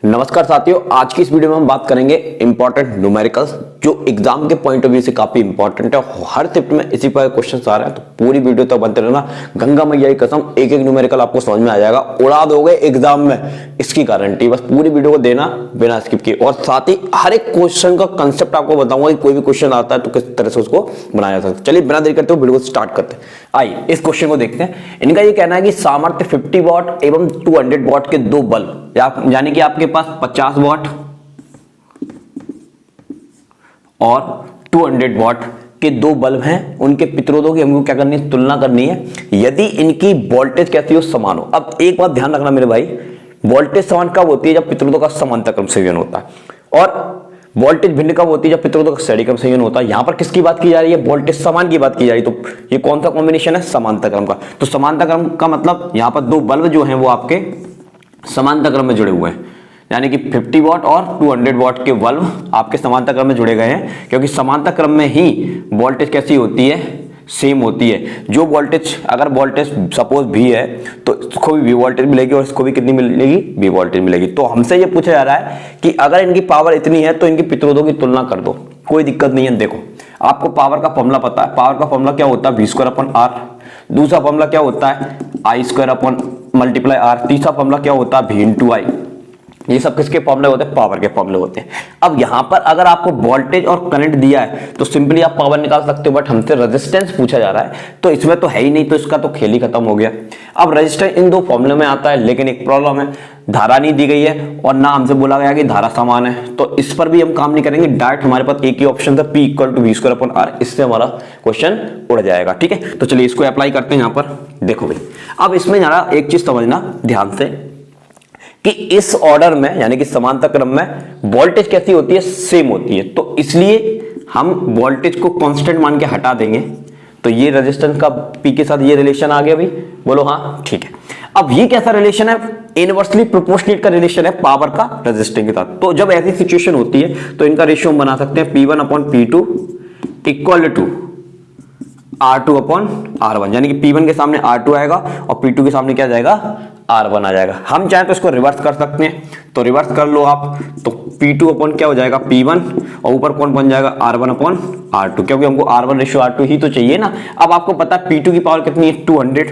नमस्कार साथियों, आज की इस वीडियो में हम बात करेंगे इंपॉर्टेंट न्यूमेरिकल्स जो एग्जाम के पॉइंट ऑफ व्यू से काफी इंपॉर्टेंट है। हर शिफ्ट में इसी पर क्वेश्चन आ रहे हैं, तो पूरी वीडियो तक बनते रहना। गंगा मैया की कसम, एक एक न्यूमेरिकल आपको समझ में आ जाएगा, उड़ा दोगे एग्जाम में, इसकी गारंटी। बस पूरी वीडियो को देना बिना स्किप किए, और साथ ही हर एक क्वेश्चन का कंसेप्ट आपको बताऊंगा कि कोई भी क्वेश्चन आता है तो किस तरह से उसको बनाया जा सकता है। चलिए बिना देरी करते हुए वीडियो को स्टार्ट करते हैं। आइए इस क्वेश्चन को देखते हैं। इनका ये कहना है कि सामर्थ्य 50 वॉट एवं 200 वॉट के दो बल्ब, यानी कि आपके पास 50 वॉट और 200 वॉट के दो बल्ब हैं, उनके प्रतिरोधों की हमको क्या करनी है, तुलना करनी है। यदि इनकी वोल्टेज कैसी हो, समान हो। अब एक बात ध्यान रखना मेरे भाई, वोल्टेज समान कब होती है, जब प्रतिरोधों का समांतर क्रम संयोजन होता है, और वोल्टेज भिन्न कब होती है, जब प्रतिरोधों का श्रेणी क्रम संयोजन होता है। यहां पर किसकी बात की जा रही है, वोल्टेज समान की बात की जा रही है। तो ये कौन सा कॉम्बिनेशन है, समांतर क्रम का। तो समांतर क्रम का मतलब यहां पर दो बल्ब जो हैं वो आपके समांतर क्रम में जुड़े हुए हैं, यानी कि 50 वॉट और 200 वॉट के बल्ब आपके समांतर क्रम में जुड़े गए हैं, क्योंकि समांतर क्रम में ही वोल्टेज कैसी होती है, सेम होती है। जो वोल्टेज, अगर वोल्टेज सपोज भी है तो इसको भी वोल्टेज मिलेगी और इसको भी कितनी मिलेगी, भी वोल्टेज मिलेगी। तो हमसे ये पूछा जा रहा है कि अगर इनकी पावर इतनी है तो इनकी प्रतिरोधों की तुलना कर दो, कोई दिक्कत नहीं है। देखो आपको पावर का फॉर्मूला पता है, पावर का फॉर्मूला क्या होता है, v²/r। दूसरा फॉर्मूला क्या होता है, I² तीसरा फॉर्मूला क्या होता है, v×I। ये सब किसके फॉर्मूले होते हैं, पावर के फॉर्मूले होते हैं। अब यहां पर अगर आपको वोल्टेज और करंट दिया है तो सिंपली आप पावर निकाल सकते हो, बट हमसे रेजिस्टेंस पूछा जा रहा है तो इसमें तो है ही नहीं, तो इसका तो खेल ही खत्म हो गया। अब रेजिस्टेंस इन दो फॉर्मूले में आता है, लेकिन एक प्रॉब्लम है, धारा नहीं दी गई है और ना हमसे बोला गया कि धारा समान है, तो इस पर भी हम काम नहीं करेंगे। डायरेक्ट हमारे पास एक ही ऑप्शन था, P = v²/r, इससे हमारा क्वेश्चन उड़ जाएगा। ठीक है, तो चलिए इसको अप्लाई करते हैं। यहां पर देखो भाई, अब इसमें जरा एक चीज समझना ध्यान से कि इस ऑर्डर में, यानी कि समांतर क्रम में वोल्टेज कैसी होती है, सेम होती है। तो इसलिए हम वोल्टेज को कांस्टेंट मान के हटा देंगे, तो ये रेजिस्टेंस का P के साथ ये रिलेशन आ गया भाई, बोलो हाँ, ठीक है। अब ये कैसा रिलेशन है, इनवर्सली प्रोपोर्शनेट का रिलेशन है पावर का रेजिस्टेंस के साथ। तो जब ऐसी सिचुएशन होती है तो इनका रेशियो हम बना सकते हैं P1/P2 = R2/R1, यानी कि P1 के सामने R2 आएगा और P2 के सामने क्या जाएगा, R1 आ जाएगा। हम चाहे तो इसको रिवर्स कर सकते हैं, तो रिवर्स कर लो आप, तो P2 क्या हो जाएगा, P1, और ऊपर कौन बन जाएगा, R1/R2, क्योंकि हमको R1:R2 ही तो चाहिए ना। अब आपको पता है P2 की पावर कितनी है, 200,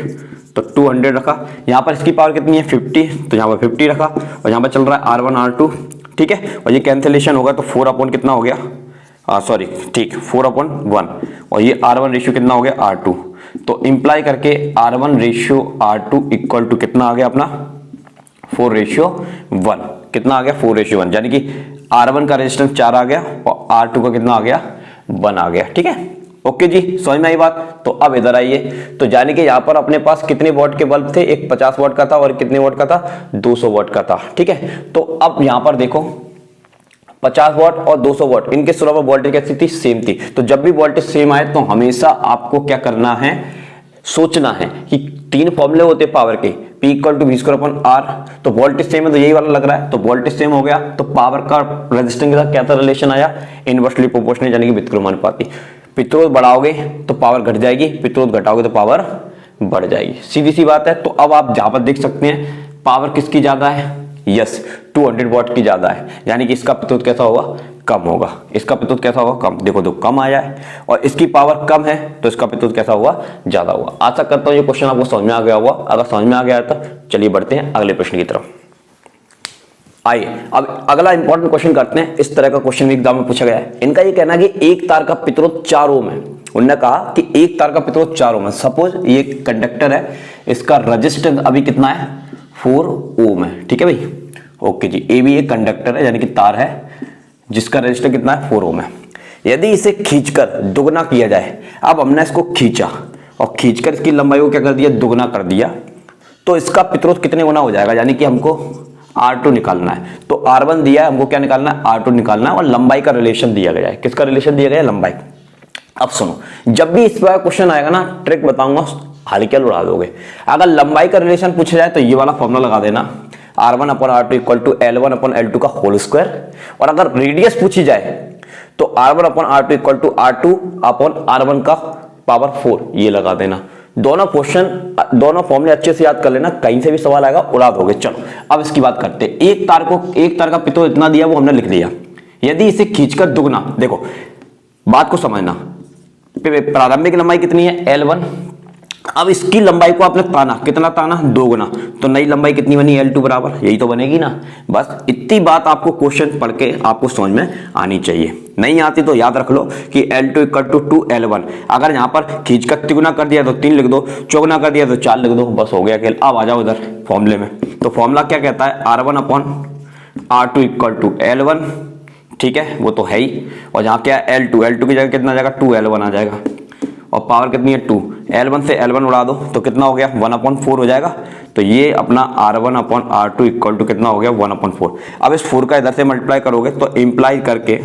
तो 200 रखा। यहाँ पर इसकी पावर कितनी है, 50, तो यहाँ पर 50 रखा, और यहाँ पर चल रहा है R1/R2, ठीक है। और ये कैंसिलेशन होगा तो 4 कितना हो गया, सॉरी ठीक, 4/1, और ये R1 रेशियो कितना हो गया, R2। तो इंप्लाई करके R1:R2 इक्वल टू कितना आ गया अपना, 4:1। कितना आ गया, 4:1, यानी कि R1 का रेजिस्टेंस 4 आ गया और R2 का कितना आ गया, 1 आ गया। ठीक है, ओके जी, समझ में आई बात। तो अब इधर आइए, तो यानी कि यहाँ पर अपने पास कितने वॉट के बल्ब थे, एक 50 वॉट का था और कितने वॉट का था, 200 वॉट का था। ठीक है, तो अब यहाँ पर देखो 50 वॉट और 200 वॉट, इनके स्लोप पर वोल्टेज कैसी थी, सेम थी। तो जब भी वोल्टेज सेम आए तो हमेशा आपको क्या करना है, सोचना है कि तीन फॉर्मूले होते हैं पावर के, P = v²/r। तो वोल्टेज सेम है तो यही वाला लग रहा है, तो वोल्टेज सेम हो गया, तो पावर का रेजिस्टेंस के साथ क्या था रिलेशन आया, इनवर्सली प्रोपोर्शनल, यानी कि व्युत्क्रमानुपाती। प्रतिरोध बढ़ाओगे तो पावर घट जाएगी, प्रतिरोध घटाओगे तो पावर बढ़ जाएगी, सीधी सी बात है। तो अब आप जहां पर देख सकते हैं पावर किसकी ज्यादा है, यस 200 वॉट की ज्यादा है, यानी कि इसका प्रतिरोध कैसा होगा, कम होगा। इसका प्रतिरोध कैसा होगा, कम। देखो तो कम आया है, और इसकी पावर कम है तो इसका प्रतिरोध कैसा हुआ, ज्यादा हुआ। आशा करता हूं ये क्वेश्चन आपको समझ में आ गया होगा। अगर समझ में आ गया तो चलिए बढ़ते हैं अगले प्रश्न की तरफ। आइए अब अगला इंपॉर्टेंट क्वेश्चन करते हैं। इस तरह का क्वेश्चन एग्जाम में पूछा गया है। इनका ये कहना है कि एक तार का प्रतिरोध 4 ओम है। उन्होंने कहा कि एक तार का प्रतिरोध 4 ओम है। सपोज ये कंडक्टर है, इसका रेजिस्टेंस अभी कितना है, 4 ओम है। ठीक है भाई, ओके जी। ए भी एक कंडक्टर है, यानी कि तार है जिसका रेजिस्टेंस कितना है, 4 ओम है। यदि इसे खींचकर दुगना किया जाए, अब हमने इसको खींचा और खींचकर इसकी लंबाई को क्या कर दिया, दुगना कर दिया, तो इसका प्रतिरोध कितने गुना हो जाएगा, यानी कि हमको R2 निकालना है। तो R1 दिया है, हमको क्या निकालना है, R2 निकालना है, और लंबाई का रिलेशन दिया गया है। किसका रिलेशन दिया गया है, लंबाई। अब सुनो, जब भी इस पर क्वेश्चन आएगा ना, ट्रिक बताऊंगा, हल्के उड़ा दोगे। अगर लंबाई का रिलेशन पूछा जाए तो ये वाला फॉर्मूला लगा देना, R1/R2 = L1/L2 का होल स्क्वायर। और अगर रेडियस पूछी जाए तो R1/R2 = R2/R1 का पावर 4, ये लगा देना। दोनों क्वेश्चन, दोनों फॉर्मूले अच्छे से याद कर लेना, कहीं से भी सवाल आएगा उड़ा दोगे। चलो अब इसकी बात करते हैं। एक तार का पित्रोद इतना दिया, वो हमने लिख लिया। यदि इसे खींचकर दुगना, देखो बात को समझना, प्रारंभिक लंबाई कितनी है L1, अब इसकी लंबाई को आपने ताना, कितना ताना, 2 गुना, तो नई लंबाई कितनी बनी L2 बराबर, यही तो बनेगी ना। बस इतनी बात आपको क्वेश्चन पढ़ के आपको समझ में आनी चाहिए। नहीं आती तो याद रख लो कि L2 = 2L1। अगर यहां पर खींच कर तिगुना कर दिया तो 3 लिख दो, चौगुना कर दिया तो 4 लिख दो, बस हो गया खेल। अब आ जाओ इधर फॉर्मूले में। तो फॉर्मूला क्या कहता है, R1/R2 = L1, ठीक है, वो तो है ही। और जहां क्या है L2 की जगह कितना आ जाएगा, 2L1 आ जाएगा। और पावर कितनी है 2, L1 से L1 उड़ा दो तो कितना हो गया 1/4 हो जाएगा। तो ये अपना R1/R2 = कितना हो गया 1/4। अब इस 4 का इधर से मल्टीप्लाई करोगे तो इंप्लाई करके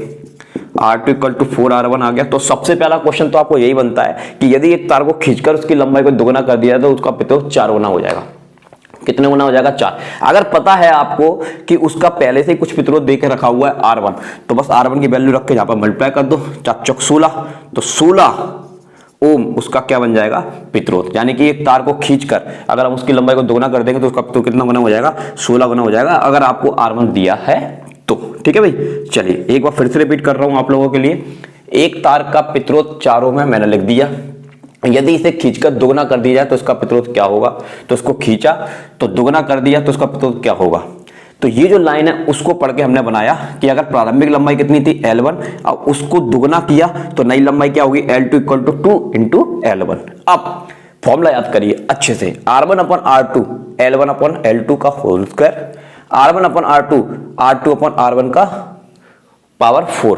R2 = 4R1 आ गया। तो सबसे पहला क्वेश्चन तो आपको यही बनता है कि यदि एक तार को खींचकर उसकी लंबाई को दुगना कर दिया तो उसका पित्रोद 4 गुना हो जाएगा। कितने गुना हो जाएगा, 4। अगर पता है आपको कि उसका पहले से ही कुछ पित्रोद दे के रखा हुआ है R1, तो बस R1 की वैल्यू रख के यहाँ पर मल्टीप्लाई कर दो, 4 × 16, तो 16 ओम उसका क्या बन जाएगा, पित्रोद। यानी कि एक तार को खींचकर अगर हम उसकी लंबाई को दोगुना कर देंगे तो उसका पित्रोद कितना गुना हो जाएगा, 16 गुना हो जाएगा, अगर आपको R1 दिया है तो। ठीक है भाई, चलिए एक बार फिर से रिपीट कर रहा हूं आप लोगों के लिए। एक तार का पित्रोद 4 ओम है, मैंने लिख दिया। यदि इसे खींचकर दुगना कर दिया जाए तो इसका पित्रोद क्या होगा, तो इसको खींचा तो दुगना कर दिया तो इसका पित्रोद क्या होगा। तो ये जो लाइन है उसको पढ़ के हमने बनाया कि अगर प्रारंभिक लंबाई कितनी थी L1, अब उसको दुगना किया तो नई लंबाई क्या होगी, L2 = 2 × L1। अब फॉर्मूला याद करिए अच्छे से, R1/R2 L1/L2 का होल स्क्वायर, R1/R2 R2/R1 का पावर 4।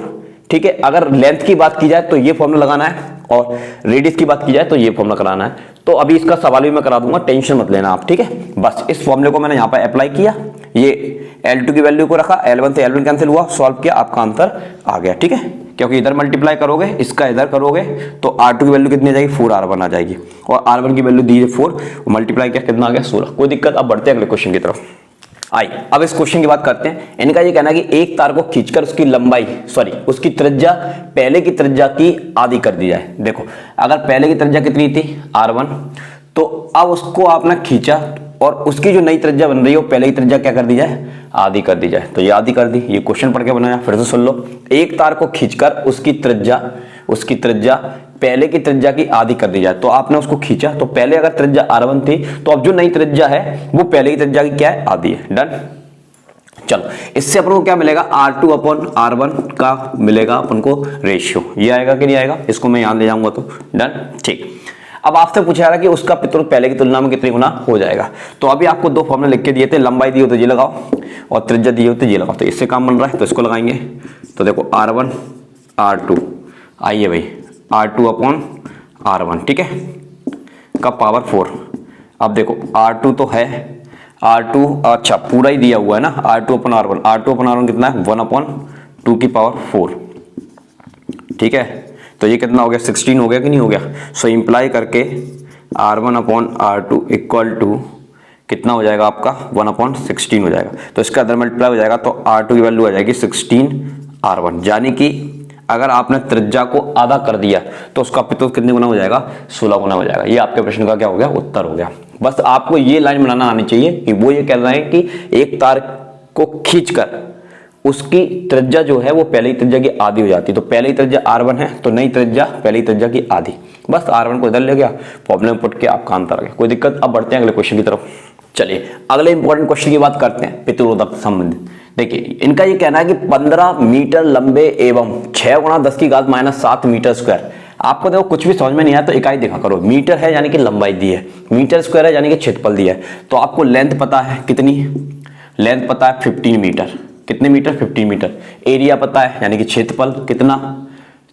ठीक है, अगर लेंथ की बात की जाए तो ये फॉर्मूला लगाना है, और रेडियस की बात की जाए तो ये फॉर्मूला कराना है। तो अभी इसका सवाल भी मैं करा दूंगा, टेंशन मत लेना आप। ठीक है, बस इस फॉर्मूले को मैंने यहाँ पर अप्लाई किया, ये L2 की वैल्यू को रखा, L1 से L1 कैंसिल हुआ, सॉल्व किया, आपका आंसर आ गया। ठीक है, क्योंकि इधर मल्टीप्लाई करोगे, इसका इधर करोगे तो R2 की वैल्यू कितनी आ जाएगी, 4R1 आ जाएगी, और R1 की वैल्यू दी है 4, मल्टीप्लाई किया कितना आ गया, 16। कोई दिक्कत। अब बढ़ते हैं अगले क्वेश्चन की तरफ। आई, अब इस क्वेश्चन की बात करते हैं। इनका ये कहना है कि एक तार को खींचकर उसकी लंबाई, उसकी त्रिज्या पहले की त्रिज्या की आधी कर दी जाए। देखो, अगर पहले की त्रिज्या कितनी थी R1, तो अब उसको आपने खींचा और उसकी जो नई त्रिज्या बन रही है वो पहले की त्रिज्या क्या कर दी जाए, आधी कर दी जाए। तो ये आधी कर दी, ये क्वेश्चन पढ़ के बनाया, फिर से सुन लो। एक तार को खींचकर उसकी त्रिज्या पहले की त्रिज्या की आधी कर दी जाए। तो आपने उसको खींचा तो पहले अगर त्रिज्या R1 थी, तो अब जो नई त्रिज्या है वो पहले की त्रिज्या की क्या है, आधी है। डन। चलो, इससे अपन को क्या मिलेगा, R2/R1 का मिलेगा अपन को रेशियो। ये आएगा कि नहीं आएगा, इसको मैं यहां ले जाऊंगा तो। डन, ठीक। अब आपसे पूछा जा रहा है कि उसका पित्रोद पहले की तुलना में कितनी गुना हो जाएगा। तो अभी आपको 2 फॉर्मूले लिख के दिए थे, लंबाई दी हो तो ये लगाओ और त्रिज्या दी हो तो ये लगाओ। तो इससे काम बन रहा है तो इसको लगाएंगे। तो देखो R1/R2, आइए भाई, R2/R1, ठीक है, का पावर 4। अब देखो R2 तो है, R2 अच्छा पूरा ही दिया हुआ है ना, R2/R1 कितना है, 1/2 की पावर 4। ठीक है, तो ये कितना हो गया, 16 हो गया कि नहीं हो गया। सो इंप्लाई करके R1/R2 = कितना हो जाएगा आपका, 1/16 हो जाएगा। तो इसका अदर मल्टीप्लाई हो जाएगा तो R2 की वैल्यू आ जाएगी 16R1। यानी कि अगर आपने त्रिज्या को आधा कर दिया तो उसका पित्रोद कितने गुना हो जाएगा, 16 गुना हो जाएगा। ये आपके प्रश्न का क्या हो गया, उत्तर हो गया। बस आपको ये लाइन बनाना आनी चाहिए कि वो ये कह रहे हैं कि एक तार को खींचकर उसकी त्रिज्या जो है वो पहली त्रिज्या की आधी हो जाती है। तो पहली त्रिज्या R1 है तो नई त्रिज्या पहली त्रिज्या की आधी। बस R1 को इधर ले गया, प्रॉब्लम पुट के आपका आंसर आ गया। कोई दिक्कत। अब बढ़ते हैं अगले क्वेश्चन की तरफ। चलिए अगले इंपॉर्टेंट क्वेश्चन की बात करते हैं, पित्रोदक संबंधित। देखिए इनका ये कहना है कि 15 मीटर लंबे एवं 6 × 10⁻⁷ मीटर स्क्वायर। आपको देखो कुछ भी समझ में नहीं आया तो इकाई देखा करो। मीटर है यानी कि लंबाई दी है, मीटर स्क्वायर है यानी कि क्षेत्रफल दिया है। तो आपको लेंथ पता है कितनी, लेंथ पता है 15 मीटर। कितने मीटर, 15 मीटर। एरिया पता है यानी कि क्षेत्रफल कितना,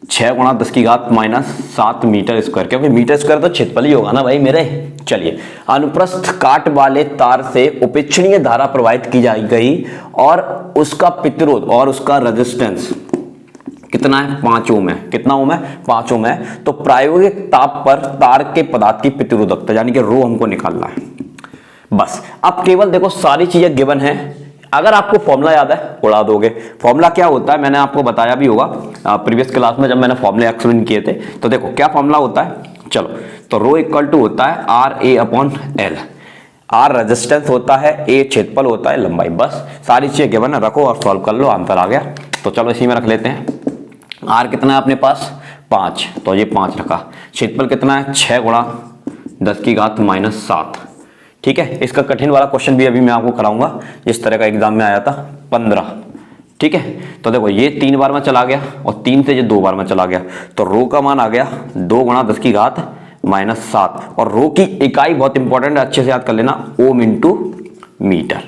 6 × 10⁻⁷ मीटर स्क्वायर, क्योंकि मीटर स्क्वायर तो क्षेत्रफल ही होगा ना भाई मेरे। चलिए, अनुप्रस्थ काट वाले तार से उपेक्षणीय धारा प्रवाहित की जाई गई और उसका पित्रोद और उसका रेजिस्टेंस कितना है, 5 ओम है। कितना ओम है, 5 ओम है। तो प्रायोगिक ताप पर तार के पदार्थ की प्रतिरोधकता यानी कि रो हमको निकालना है। बस अब केवल देखो सारी चीजें गिवन है। अगर आपको फॉर्मूला याद है उड़ा दोगे। फॉर्मूला क्या होता है मैंने आपको बताया भी होगा प्रीवियस क्लास में जब मैंने फॉर्मूले एक्सप्लेन किए थे। तो देखो क्या फॉर्मूला होता है, चलो तो रो इक्वल टू होता है R A upon L. R resistance होता है, ए क्षेत्रफल होता है, लंबाई। बस सारी चीजें गिवन है, रखो और सॉल्व कर लो, आंसर आ गया। तो चलो इसी में रख लेते हैं। आर कितना है अपने पास 5, तो ये 5 रखा। क्षेत्रफल कितना है 6 गुणा 10 की घात -7। ठीक है, इसका कठिन वाला क्वेश्चन भी अभी मैं आपको कराऊंगा, इस तरह का एग्जाम में आया था 15। ठीक है, तो देखो ये 3 बार में चला गया और 3 से ये 2 बार में चला गया, तो रो का मान आ गया 2 गुणा 10 की घात -7। और रो की इकाई बहुत इंपॉर्टेंट है, अच्छे से याद कर लेना, ohm into metre.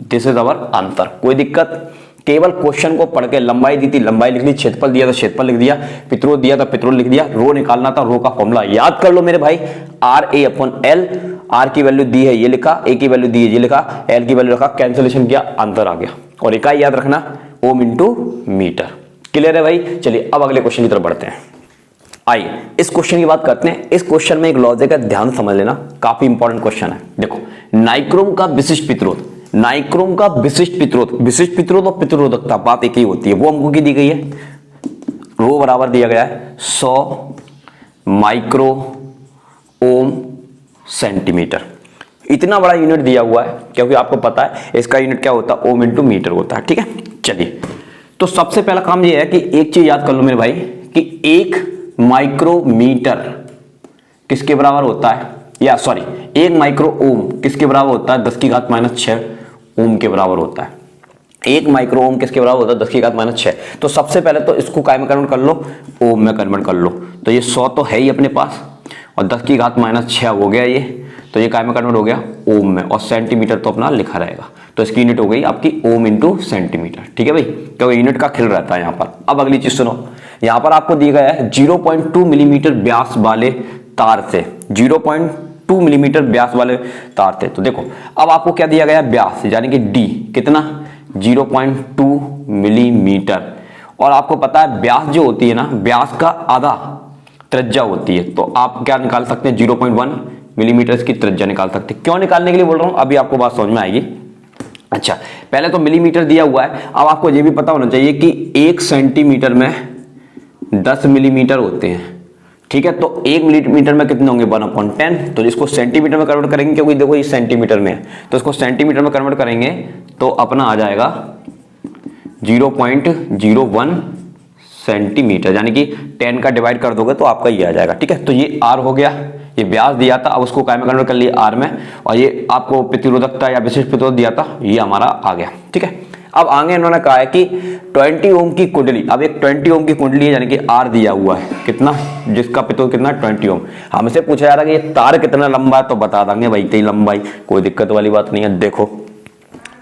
This is our answer. कोई दिक्कत? केवल क्वेश्चन को पढ़ के लंबाई दी थी लंबाई लिख ली, क्षेत्रफल दिया था क्षेत्रफल लिख दिया, पित्रोल दिया था पित्रोल लिख दिया, रो निकालना था, रो का फॉर्मूला याद कर लो मेरे भाई, R A upon L. R की वैल्यू दी है ये लिखा, ए की वैल्यू दी है ये लिखा, एल की वैल्यू रखा, कैंसिलेशन किया, आंसर आ गया। और इकाई याद रखना ओम इंटू मीटर। क्लियर है भाई? चलिए अब अगले क्वेश्चन की तरफ बढ़ते हैं। आइए इस क्वेश्चन की बात करते हैं। इस क्वेश्चन में एक लॉजिक है, ध्यान समझ लेना, काफी इंपॉर्टेंट क्वेश्चन है। देखो, नाइक्रोम का विशिष्ट प्रतिरोध, नाइक्रोम का विशिष्ट प्रतिरोध और प्रतिरोधकता बात एक ही होती है, वो हमको की दी गई है। रो बराबर दिया गया है 100 माइक्रो ओम सेंटीमीटर। इतना बड़ा यूनिट दिया हुआ है क्योंकि आपको पता है इसका यूनिट क्या होता है, ओम इंटू मीटर होता है। ठीक है, चलिए तो सबसे पहला काम यह है कि एक चीज याद कर लो मेरे भाई कि 1 माइक्रोमीटर किसके बराबर होता है, या सॉरी 1 माइक्रो ओम किसके बराबर होता है, 10 की घात -6 ओम के बराबर होता है। 1 माइक्रो ओम किसके बराबर होता है, 10 की घात -6। तो सबसे पहले तो इसको काय में कन्वर्ट कर लो, ओम में कन्वर्ट कर लो। तो ये 100 तो है ही अपने पास, और 10 की घात -6 हो गया ये, तो ये काय में कन्वर्ट हो गया, ओम में। और सेंटीमीटर तो अपना लिखा रहेगा, तो इसकी यूनिट हो गई आपकी ओम इंटू सेंटीमीटर। ठीक है भाई, क्योंकि यूनिट का खेल रहता है यहाँ पर। अब अगली चीज सुनो, यहाँ पर आपको दिया गया है 0.2 मिलीमीटर व्यास वाले तार से, 0.2 मिलीमीटर व्यास वाले तार थे। तो देखो अब आपको क्या दिया गया है, व्यास, यानी कि डी कितना 0.2 मिलीमीटर। और आपको पता है व्यास जो होती है ना, व्यास का आधा त्रिज्या होती है, तो आप क्या निकाल सकते हैं, 0.1 मिलीमीटर की त्रिज्या निकाल सकते हैं। क्यों निकालने के लिए बोल रहा हूं, अभी आपको बात समझ में आएगी। अच्छा, पहले तो मिलीमीटर दिया हुआ है, अब आपको यह भी पता होना चाहिए कि 1 सेंटीमीटर में 10 मिलीमीटर होते हैं। ठीक है, तो 1 मिलीमीटर में कितने होंगे, 1/10। तो इसको सेंटीमीटर में कन्वर्ट करेंगे, क्योंकि देखो ये सेंटीमीटर में है, तो इसको सेंटीमीटर में कन्वर्ट करेंगे तो अपना आ जाएगा 0.01 सेंटीमीटर, यानी कि 10 का डिवाइड कर दोगे तो आपका ये आ जाएगा। ठीक है, तो ये आर हो गया, ये व्यास दिया था, अब उसको काय में कन्वर्ट कर लिया, आर में। और ये आपको प्रतिरोधकता या विशिष्ट प्रतिरोध दिया था, ये हमारा आ गया। ठीक है, अब आगे इन्होंने कहा है कि 20 ओम की कुंडली, अब एक 20 ओम की कुंडली है, यानी कि आर दिया हुआ है कितना, जिसका प्रतिरोध कितना 20 ओम। हमसे पूछा जा रहा है कि ये तार कितना लंबा है, तो बता देंगे भाई इतनी लंबाई, कोई दिक्कत वाली बात नहीं है। देखो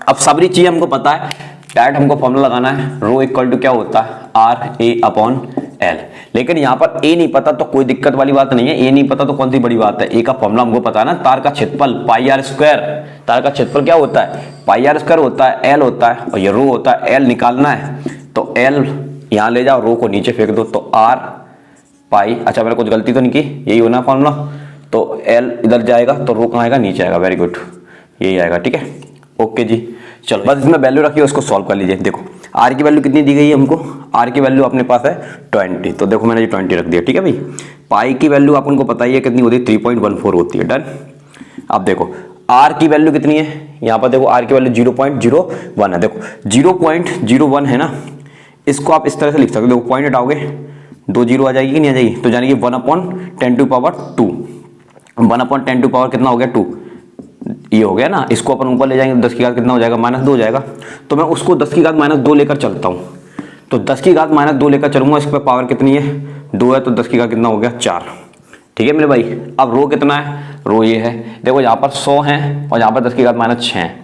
अब सारी चीज हमको पता है, डायरेक्ट हमको फॉर्मूला लगाना है, रो इक्वल टू क्या होता है, आर ए अपॉन एल। लेकिन यहाँ पर ए नहीं पता तो कोई दिक्कत वाली बात नहीं है, ए नहीं पता तो कौन सी बड़ी बात है, ए का फॉर्मूला हमको पता है ना, तार का क्षेत्रफल पाई आर स्क्वायर। तार का क्षेत्रफल क्या होता है, पाई आर स्क्वायर होता है, एल होता है, और ये रो होता है। एल निकालना है तो एल यहाँ ले जाओ, रो को नीचे फेंक दो, तो आर पाई, अच्छा मैंने कुछ गलती तो नहीं की, यही होना फॉर्मूला, तो एल इधर जाएगा तो रो कहाँ आएगा, नीचे आएगा। वेरी गुड, यही आएगा। ठीक है, ओके जी, चलो बस इसमें वैल्यू रखिए, उसको सॉल्व कर लीजिए। देखो आर की वैल्यू कितनी दी गई है हमको, आर की वैल्यू अपने पास है 20, तो देखो मैंने ये 20 रख दिया। ठीक है भाई, पाई की वैल्यू आपको पता ही है कितनी होती है, 3.14 होती है। डन। अब देखो आर की वैल्यू कितनी है, यहाँ पर देखो आर की वैल्यू 0.01 है। देखो 0.01 है ना, इसको आप इस तरह से लिख सकते हो, देखो पॉइंट हटाओगे 2 जीरो आ जाएगी कि नहीं आ जाएगी, तो यानी कि 1/10⁻², 1/10⁻² कितना हो गया, 2, ये हो गया ना। इसको अपन ऊपर ले जाएंगे, 10 की घात कितना हो जाएगा, -2 हो जाएगा। तो मैं उसको 10 की घात -2 लेकर चलता हूँ, तो 10 की घात -2 लेकर चलूंगा, इस पर पावर कितनी है, 2 है, तो 10 की घात कितना हो गया, 4। ठीक है मेरे भाई, अब रो कितना है, रो ये है, देखो यहाँ पर 100 है और यहाँ पर 10 की घात -6 है,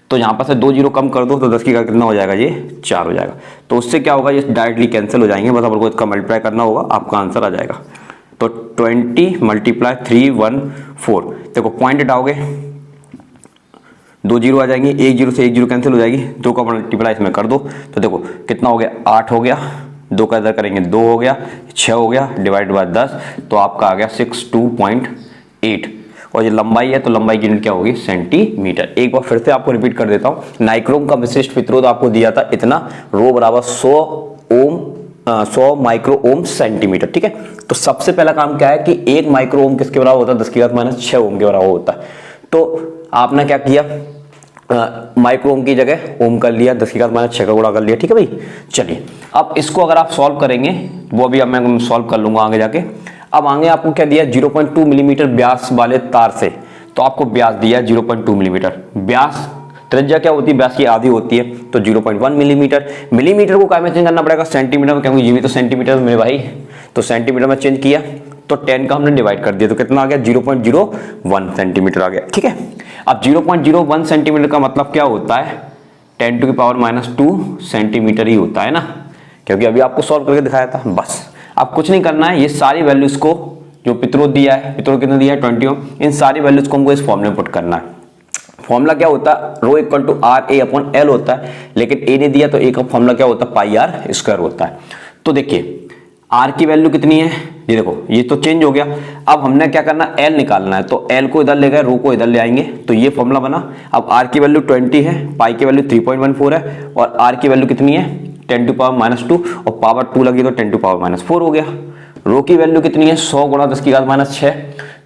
तो यहाँ पर से 2 जीरो कम कर दो तो 10 की घात कितना हो जाएगा, ये 4 हो जाएगा। तो उससे क्या होगा, ये डायरेक्टली कैंसिल हो जाएंगे, बस आपको इसका मल्टीप्लाई करना होगा, आपका आंसर आ जाएगा। तो 20 × 314, देखो पॉइंट हटाओगे 2 जीरो आ जाएंगे, 1 जीरो से 1 जीरो कैंसिल हो जाएगी, 2 का मल्टीप्लाई इसमें कर दो, तो देखो कितना हो गया, 8 हो गया, 2 का इधर करेंगे 2 हो गया, 6 हो गया, डिवाइड बाय 10, तो आपका आ गया 62.8। और ये लंबाई है तो लंबाई की यूनिट क्या होगी, सेंटीमीटर। एक बार फिर से आपको रिपीट कर देता हूँ, नाइक्रोम का विशिष्ट प्रतिरोध आपको दिया था इतना, रो बराबर 100 ओम 100 माइक्रो ओम सेंटीमीटर। ठीक है, तो सबसे पहला काम क्या है कि 1 माइक्रो ओम किसके बराबर होता है, 10 की घात माइनस 6 ओम के बराबर होता है। तो आपने क्या किया, माइक्रो ओम की जगह ओम कर लिया, 10 की घात माइनस 6 का गुणा कर लिया। ठीक है भाई, चलिए अब इसको अगर आप सॉल्व करेंगे, वो अभी अब मैं सॉल्व कर लूंगा आगे जाके। अब आगे आपको क्या दिया, 0.2 मिलीमीटर व्यास वाले तार से, तो आपको व्यास दिया 0.2 मिलीमीटर। व्यास त्रिज्या क्या होती है, व्यास की आधी होती है, तो 0.1 मिलीमीटर। मिलीमीटर को क्या में चेंज करना पड़ेगा, सेंटीमीटर में, क्योंकि ये भी तो सेंटीमीटर में मेरे भाई, तो सेंटीमीटर में चेंज किया तो 10 का हमने डिवाइड कर दिया, तो कितना आ गया, 0.01 सेंटीमीटर आ गया। ठीक है, अब 0.01 सेंटीमीटर का मतलब क्या होता है, 10 टू की पावर -2 सेंटीमीटर ही होता है ना, क्योंकि अभी आपको सॉल्व करके दिखाया था। बस अब कुछ नहीं करना है, ये सारी वैल्यूज को जो प्रतिरोध दिया है, प्रतिरोध कितना दिया है 20 ओम, इन सारी वैल्यूज को हमको इस फॉर्मूले में पुट करना है। फॉर्मूला क्या होता है, rho equal to R A upon L होता है, लेकिन ए ने दिया तो ए का फॉर्मूला क्या होता है, पाई आर स्क्वायर होता है। तो देखिए आर की वैल्यू कितनी है, ये देखो ये तो चेंज हो गया। अब हमने क्या करना, एल निकालना है, तो एल को इधर ले गए, रो को इधर ले आएंगे, तो ये फॉर्मूला बना। अब आर की वैल्यू 20 है, पाई की वैल्यू 3.14 है, और आर की वैल्यू कितनी है 10 टू पावर -2, और पावर 2 लगी तो 10 टू पावर -4 हो गया। रो की वैल्यू कितनी है 100 गुणा 10 की घात -6,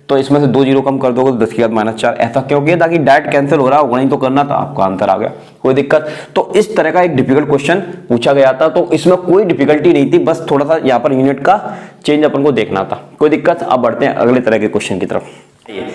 तो इसमें से 2 जीरो कम कर दोगे तो 10 की घात -4। ऐसा क्यों किया, ताकि डायरेक्ट कैंसिल हो रहा है, नहीं तो करना था, आपका आंसर आ गया, कोई दिक्कत। तो इस तरह का एक डिफिकल्ट क्वेश्चन पूछा गया था, तो इसमें कोई डिफिकल्टी नहीं थी, बस थोड़ा सा यहाँ पर यूनिट का चेंज अपन को देखना था, कोई दिक्कत। अब बढ़ते हैं अगले तरह के क्वेश्चन की तरफ।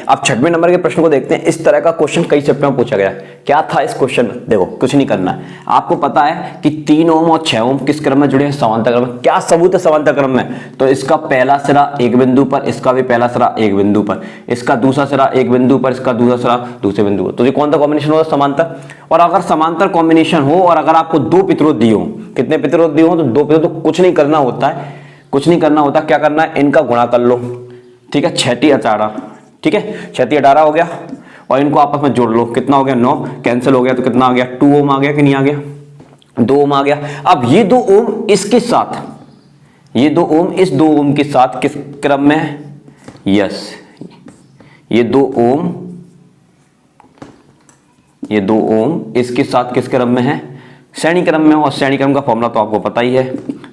अब 6वें नंबर के प्रश्न को देखते हैं। इस तरह का क्वेश्चन कई चैप्टर में पूछा गया। क्या था इस क्वेश्चन में, देखो कुछ नहीं करना है, आपको पता है कि 3 ओम और 6 ओम किस क्रम में जुड़े हैं, समांतर क्रम में। क्या सबूत है समांतर क्रम में, तो इसका पहला सिरा एक बिंदु पर, इसका भी पहला सिरा एक बिंदु पर, इसका दूसरा सिरा एक बिंदु पर, इसका दूसरा सिरा दूसरे बिंदु पर, तो ये कौन सा कॉम्बिनेशन होगा, समांतर। और अगर समांतर कॉम्बिनेशन हो और अगर आपको 2 प्रतिरोध दिए हो, कितने प्रतिरोध दिए हो, तो 2 प्रतिरोध, तो कुछ नहीं करना होता है, कुछ नहीं करना होता, क्या करना है, इनका गुणा कर लो। ठीक है, 6 18, ठीक है 6 18 हो गया, और इनको आपस में जोड़ लो, कितना हो गया 9, कैंसिल हो गया तो कितना आ गया 2 ओम आ गया कि नहीं आ गया, 2 ओम आ गया। अब ये 2 ओम इसके साथ, ये 2 ओम इस 2 ओम के साथ किस क्रम में है, यस ये 2 ओम, ये 2 ओम इसके साथ किस क्रम में है, श्रेणी क्रम में। और श्रेणी क्रम का फॉर्मूला तो आपको पता ही है,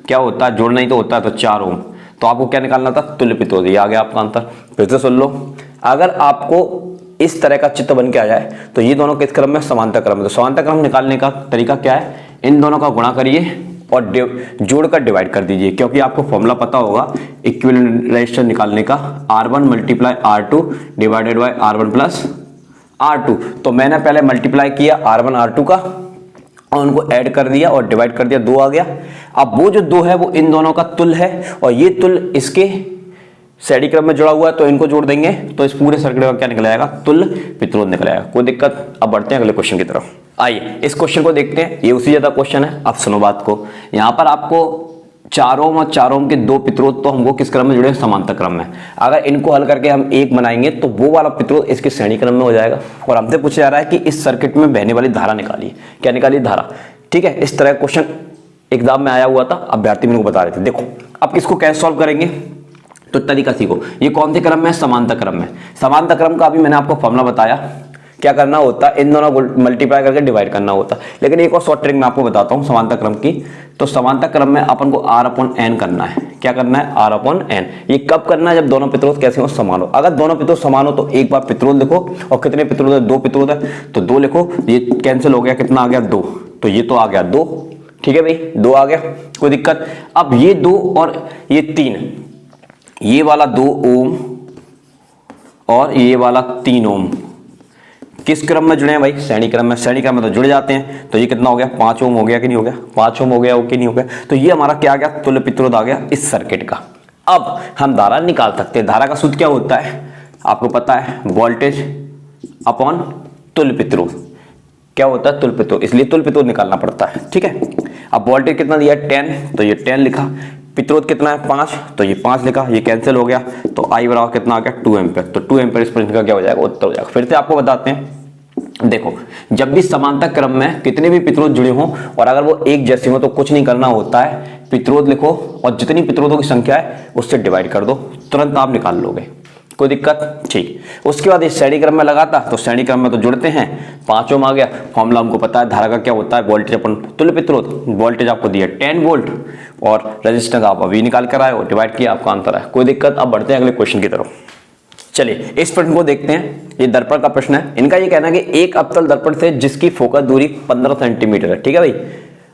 क्या होता है, जोड़ना ही तो होता है, तो 4 ओम। तो आपको क्या निकालना था, तुल्य प्रतिरोध, ये आ गया आपका आंसर। फिर से सुन लो, अगर आपको इस तरह का चित्र बन के आ जाए तो ये दोनों किस क्रम में, समांतर क्रम में। तो समांतर क्रम निकालने का तरीका क्या है, इन दोनों का गुणा करिए और जोड़कर डिवाइड कर दीजिए, क्योंकि आपको फॉर्मूला पता होगा इक्विवेलेंट रेजिस्टेंस निकालने का, R1 × R2 divided by R1 + R2। तो मैंने पहले मल्टीप्लाई किया R1 R2 का, और उनको ऐड कर दिया और डिवाइड कर दिया, 2 आ गया। अब वो जो 2 है वो इन दोनों का तुल्य है, और ये तुल्य इसके श्रेणी क्रम में जुड़ा हुआ है, तो इनको जोड़ देंगे तो इस पूरे सर्किट का क्या निकल आएगा, तुल्य प्रतिरोध निकल आएगा, कोई दिक्कत। अब बढ़ते हैं अगले क्वेश्चन की तरफ। आइए इस क्वेश्चन को देखते हैं, ये उसी ज्यादा क्वेश्चन है। अब सुनो बात को, यहाँ पर आपको 4 ओम और 4 ओम के 2 प्रतिरोध तो हमको किस क्रम में जुड़े हैं, समांतर क्रम में। अगर इनको हल करके हम एक बनाएंगे तो वो वाला प्रतिरोध इसके श्रेणी क्रम में हो जाएगा। और हमसे पूछा जा रहा है कि इस सर्किट में बहने वाली धारा निकालिए, क्या निकालिए, धारा। ठीक है, इस तरह क्वेश्चन एग्जाम में आया हुआ था, अभ्यर्थी मेरे को बता रहे थे। देखो अब इसको कैसे सॉल्व करेंगे, तो तरीका सीखो। ये कौन से क्रम में है, समांतर क्रम में। समांतर क्रम का अभी मैंने आपको फॉर्मूला बताया, क्या करना होता है, इन दोनों को मल्टीप्लाई करके डिवाइड करना होता है। लेकिन एक और शॉर्ट ट्रिक मैं आपको बताता हूं समांतर क्रम की। तो समांतर क्रम में अपन को R/n करना है, क्या करना है, R/n। ये कब करना है, जब दोनों प्रतिरोध कैसे हो, समान हो। अगर दोनों प्रतिरोध समान हो तो एक बार प्रतिरोध लिखो, और कितने प्रतिरोध है, 2 प्रतिरोध है तो 2 लिखो। ये कैंसिल हो गया, कितना आ गया 2, तो ये तो आ गया 2, ठीक है भाई 2 आ गया, कोई दिक्कत। अब ये 2 और ये 3, ये वाला 2 ओम और ये वाला 3 ओम किस क्रम में जुड़े हैं भाई, श्रेणी क्रम में। श्रेणी क्रम में तो जुड़ जाते हैं, तो ये कितना हो गया 5 ओम हो गया कि नहीं हो गया, 5 ओम हो गया, ओके नहीं हो गया। तो ये हमारा क्या आ गया, तुल्य प्रतिरोध आ गया इस सर्किट का। अब हम धारा निकाल सकते हैं। धारा का सूत्र क्या होता है, आपको पता है, वोल्टेज अपॉन तुल्य प्रतिरोध। क्या होता है, तुल्य प्रतिरोध, इसलिए तुल्य प्रतिरोध निकालना पड़ता है, ठीक है। अब वोल्टेज कितना दिया 10, तो ये 10 लिखा। प्रतिरोध कितना है 5, तो ये 5 लिखा। ये कैंसिल हो गया, तो आई बराबर कितना आ गया 2 एम्पीयर। तो 2 एम्पीयर इस प्रश्न का क्या हो जाएगा, उत्तर हो जाएगा। फिर से आपको बताते हैं, देखो जब भी समांतर क्रम में कितने भी प्रतिरोध जुड़े हों और अगर वो एक जैसे हो तो कुछ नहीं करना होता है, प्रतिरोध लिखो और जितनी प्रतिरोधों की संख्या है उससे डिवाइड कर दो, तुरंत आप निकाल लोगे। कोई दिक्कत? ठीक। उसके बाद इस श्रेणी क्रम में लगाता तो श्रेणी क्रम में तो जुड़ते हैं, 5 ओम आ गया। फॉर्मूला हमको पता है धारा का क्या होता है, वोल्टेज अपन तुल्य प्रतिरोध, वोल्टेज आपको दिया 10 वोल्ट और रेजिस्टेंस आप अभी निकाल कर आए और डिवाइड किया, आपका आंसर है। कोई दिक्कत? अब बढ़ते हैं अगले क्वेश्चन की तरफ। चलिए इस प्रश्न को देखते हैं। ये दर्पण का प्रश्न है। इनका ये कहना है कि एक अवतल दर्पण से जिसकी फोकस दूरी 15 सेंटीमीटर है, ठीक है भाई।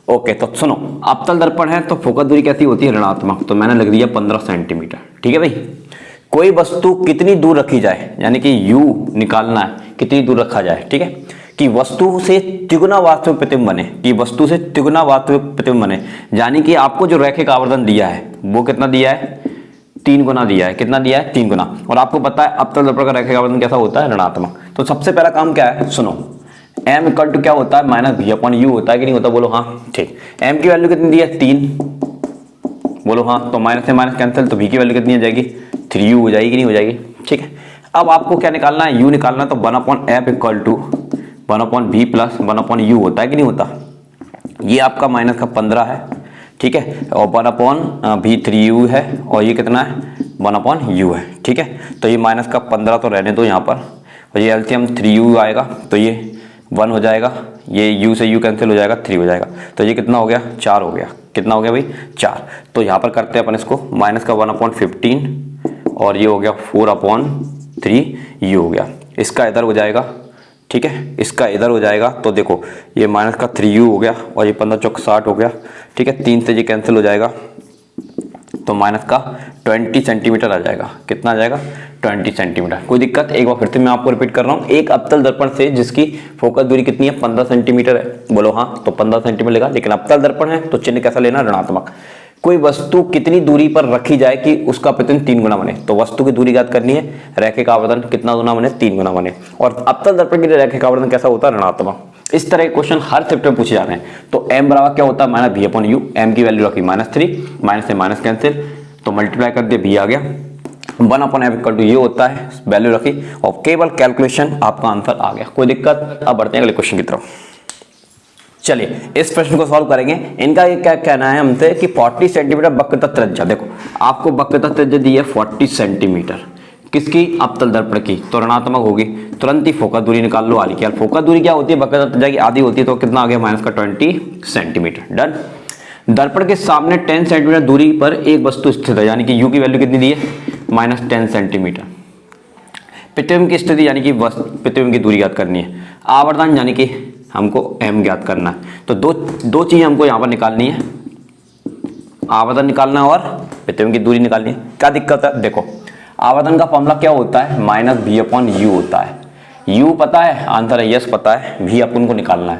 ओके, तो सुनो, अवतल दर्पण है तो फोकस दूरी कैसी होती है, ऋणात्मक, तो मैंने लिख दिया 15 सेंटीमीटर, ठीक है भाई। कोई वस्तु कितनी दूर रखी जाए, यानी कि u निकालना है, कितनी दूर रखा जाए, ठीक है, कि वस्तु से तिगुना वास्तविक प्रतिबिंब बने, कि वस्तु से तिगुना वास्तविक प्रतिबिंब बने, यानी कि आपको जो रैखिक आवर्धन दिया है वो कितना दिया है, 3 गुना दिया है। कितना दिया है? 3 गुना। और आपको पता है अवतल दर्पण का रैखिक आवर्धन कैसा होता है, ऋणात्मक। तो सबसे पहला काम क्या है, सुनो, m इक्वल टू क्या होता है, माइनस v अपॉन u होता है कि नहीं होता, बोलो हाँ। ठीक, m की वैल्यू कितनी दी है, 3, बोलो हाँ। तो माइनस से माइनस कैंसिल, तो v की वैल्यू कितनी हो जाएगी, 3u हो जाएगी कि नहीं हो जाएगी। ठीक है, अब आपको क्या निकालना है, u निकालना है, तो 1 upon f equal to 1 upon v plus 1 upon u होता है कि नहीं होता। ये आपका माइनस का 15 है, ठीक है, और 1 अपॉन v 3u है, और ये कितना है, 1 अपॉन u है, ठीक है। तो ये माइनस का 15 तो रहने दो यहाँ पर, और ये एलसीएम 3u आएगा, तो ये 1 हो जाएगा, ये u से u कैंसिल हो जाएगा, 3 हो जाएगा, तो ये कितना हो गया, 4 हो गया। कितना हो गया भाई, 4। तो यहाँ पर करते हैं अपन इसको, माइनस का 1 अपॉन 15 और ये हो गया 4 अपॉन 3u हो गया। इसका इधर हो जाएगा, ठीक है, इसका इधर हो जाएगा, तो देखो ये माइनस का 3u हो गया और ये 15 चौक 60 हो गया, ठीक है। 3 से ये कैंसिल हो जाएगा, तो माइनस का 20 सेंटीमीटर आ जाएगा। कितना आ जाएगा, 20 सेंटीमीटर। कोई दिक्कत? एक बार फिर से मैं आपको रिपीट कर रहा हूँ, एक अवतल दर्पण से जिसकी फोकस दूरी कितनी है, 15 सेंटीमीटर है, बोलो हाँ। तो 15 सेंटीमीटर लेगा, लेकिन अवतल दर्पण है तो चिन्ह कैसा लेना, ऋणात्मक। कोई वस्तु कितनी दूरी पर रखी जाए कि उसका प्रतिबिंब 3 गुना बने, तो वस्तु की दूरी ज्ञात करनी है, रैखिक आवर्धन कितना गुना बने, 3 गुना बने। और अवतल दर्पण के लिए रैखिक आवर्धन कैसा होता है, ऋणात्मक। इस तरह के क्वेश्चन हर शिफ्ट में पूछे जा रहे हैं। तो m बराबर क्या होता है, minus v upon u, m की वैल्यू रखी -3, माइनस से माइनस कैंसिल, तो मल्टीप्लाई कर दिया, v आ गया। 1 अपॉन f इक्वल टू ये होता है, वैल्यू रखी और केवल कैलकुलेशन, आपका आंसर आ गया। कोई दिक्कत? अब बढ़ते हैं अगले क्वेश्चन की तरफ। चलिए इस प्रश्न को सॉल्व करेंगे। इनका ये क्या कहना है हमसे कि 40 सेंटीमीटर वक्रता त्रिज्या, देखो आपको वक्रता त्रिज्या दी है 40 सेंटीमीटर, किसकी, अवतल दर्पण की, तो ऋणात्मक होगी। तुरंत ही फोकस दूरी निकाल लो, आली क्या, फोकस दूरी क्या होती है, वक्रता त्रिज्या की आधी होती है, तो कितना आ गया, माइनस का 20 सेंटीमीटर। डन। दर्पण के सामने 10 सेंटीमीटर दूरी पर एक वस्तु स्थित है, यानी कि u की वैल्यू कितनी दी है, -10 सेंटीमीटर। प्रतिबिंब की स्थिति, यानी कि प्रतिबिंब की दूरी ज्ञात करनी है। आवर्धन, यानी कि हमको m ज्ञात करना है। तो दो चीजें हमको यहाँ पर निकालनी है, आवर्धन निकालना और प्रतिबिंब की दूरी निकालनी है। क्या दिक्कत है, देखो आवर्धन का फॉर्मूला क्या होता है, -v अपॉन u होता है। u पता है, आंसर है यस पता है, v अपन को निकालना है,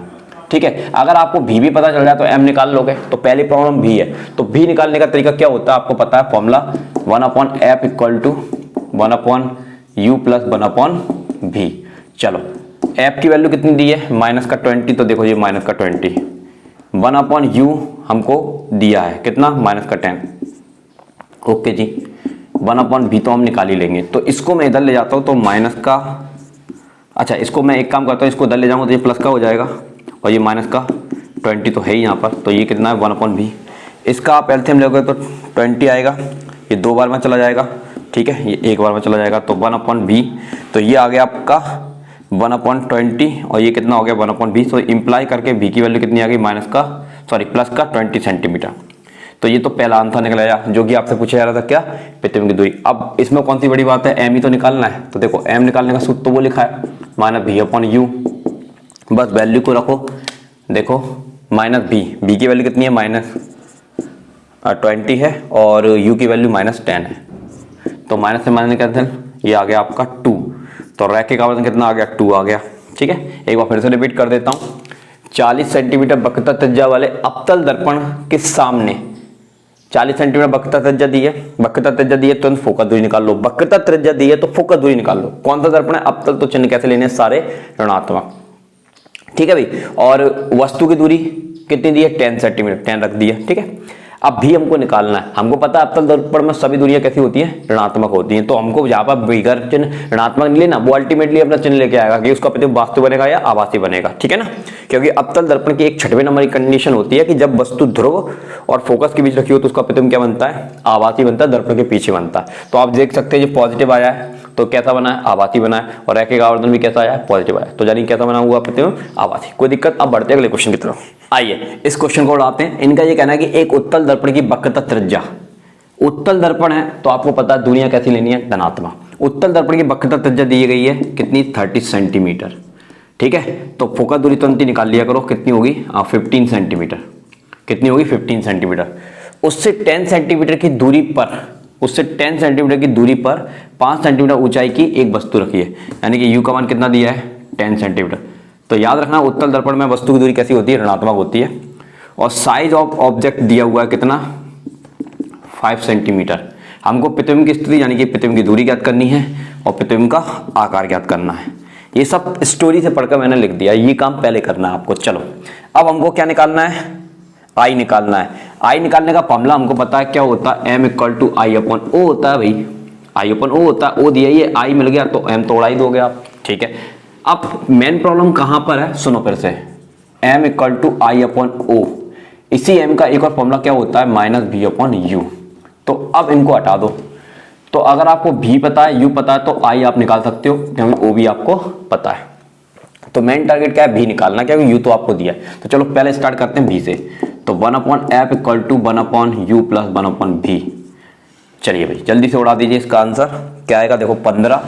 ठीक है। अगर आपको v भी पता चल जाए तो m निकाल लोगे। तो पहली प्रॉब्लम v है, तो v निकालने का तरीका क्या होता है, आपको पता है formula 1 upon f equal to 1 upon u plus 1 upon v। चलो f की वैल्यू कितनी दी है, माइनस का 20, तो देखो ये माइनस का 20, 1 अपॉन u हमको दिया है कितना, माइनस का 10। ओके जी, 1 अपॉन v तो हम निकाल ही लेंगे। तो इसको मैं इधर ले जाता हूँ, तो माइनस का, अच्छा इसको मैं एक काम करता हूँ, इसको इधर ले जाऊँगा तो ये प्लस का हो जाएगा, और ये माइनस का 20 तो है ही यहाँ पर, तो ये कितना है, 1 अपॉन v। इसका आप एलसीएम लोगे तो 20 आएगा, ये 2 बार में चला जाएगा, ठीक है, ये 1 बार में चला जाएगा, तो 1 अपॉन v, तो ये आ गया आपका 1 अपॉन 20, और ये कितना हो गया, 1 अपॉन v। तो इम्प्लाई करके v की वैल्यू कितनी आ गई, प्लस का 20 सेंटीमीटर। तो ये तो पहला आंसर निकल आया, जो कि आपसे पूछा जा रहा था, क्या, प्रतिबिंब की दूरी। अब इसमें कौन सी बड़ी बात है, m ही तो निकालना है। तो देखो m निकालने का सूत्र तो वो लिखा है, -v अपॉन u, बस वैल्यू को रखो, देखो -v की वैल्यू कितनी है, -20 है, और u की वैल्यू -10 है, तो माइनस से माइनस कैंसिल, ये आ गया आपका 2, तो रैखिक आवर्धन कितना आ गया, 2 आ गया, ठीक है। एक बार फिर से रिपीट कर देता हूँ, 40 सेंटीमीटर वक्रता त्रिज्या वाले अवतल दर्पण के सामने 40 सेंटीमीटर वक्रता त्रिज्या दी है, वक्रता त्रिज्या दी है, तुरंत फोकस दूरी निकाल लो। वक्रता त्रिज्या दी है तो फोकस दूरी निकाल लो। कौन सा दर्पण है, अवतल, तो चिन्ह कैसे लेने, सारे ऋणात्मक, ठीक है भाई। और वस्तु की दूरी कितनी दी है, 10 सेंटीमीटर, 10 रख दिया, ठीक है। अब भी हमको निकालना है, हमको पता है अवतल दर्पण में सभी दूरियां कैसी होती हैं, ऋणात्मक होती हैं। तो हमको यहाँ पर बिगर चिन्ह ऋणात्मक नहीं लेना, वो अल्टीमेटली अपना चिन्ह लेके आएगा कि उसका प्रतिबिंब वास्तविक बनेगा या आभासी बनेगा, ठीक है ना। क्योंकि अवतल दर्पण की एक 6वें नंबर की कंडीशन होती है कि जब वस्तु ध्रुव और फोकस के बीच रखी हो तो उसका प्रतिबिंब क्या बनता है, आभासी बनता है, दर्पण के पीछे बनता है। तो आप देख सकते हैं जो पॉजिटिव आया है तो कैसा बना है, आभासी बना है, और रैखिक आवर्तन भी कैसा आया है, पॉजिटिव आया, तो यानी कैसा बना हुआ प्रतिबिंब, आभासी। कोई दिक्कत। अब बढ़ते हैं अगले क्वेश्चन की तरफ। आइए इस क्वेश्चन को उड़ाते हैं। इनका ये कहना है कि एक उत्तल दर्पण की वक्रता त्रिज्या, उत्तल दर्पण है तो आपको पता है दूरियां कैसी लेनी है, धनात्मक। उत्तल दर्पण की वक्रता त्रिज्या दी गई है कितनी, 30 सेंटीमीटर, ठीक है। तो फोकस दूरी तुरंत ही निकाल लिया करो, कितनी होगी, 15 सेंटीमीटर। कितनी होगी, 15 सेंटीमीटर। उससे 10 सेंटीमीटर की दूरी पर, उससे 10 सेंटीमीटर की दूरी पर 5 सेंटीमीटर ऊंचाई की एक वस्तु रखी है, यानी कि यू का मान कितना दिया है, 10 सेंटीमीटर। तो याद रखना उत्तल दर्पण में वस्तु की दूरी कैसी होती है, ऋणात्मक होती है। और साइज ऑफ ऑब्जेक्ट दिया हुआ है कितना, 5 सेंटीमीटर। हमको प्रतिबिंब की स्थिति यानी कि प्रतिबिंब की दूरी ज्ञात करनी है और प्रतिबिंब का आकार ज्ञात करना है। ये सब स्टोरी से पढ़कर मैंने लिख दिया, ये काम पहले करना है आपको। चलो अब हमको क्या निकालना है, आई निकालना है। आई निकालने का फॉर्मूला हमको पता है क्या होता है, m = I/O होता है भाई, I/O होता है। ओ दिया, ये आई मिल गया तो m तो उड़ा ही दोगे आप, ठीक है। अब मेन प्रॉब्लम कहां पर है, सुनो फिर से, m = I/O। इसी m का एक और फॉर्मूला क्या होता है, -V/U। तो अब इनको हटा दो। तो अगर आपको v पता है, u पता है, तो i आप निकाल सकते हो क्योंकि o भी आपको पता है। तो मेन टारगेट क्या है, v निकालना, क्योंकि u तो आपको दिया है। तो चलो पहले स्टार्ट करते हैं v से। तो 1/f = 1/u + 1/v। चलिए भाई जल्दी से उड़ा दीजिए, इसका आंसर क्या आएगा, देखो 15,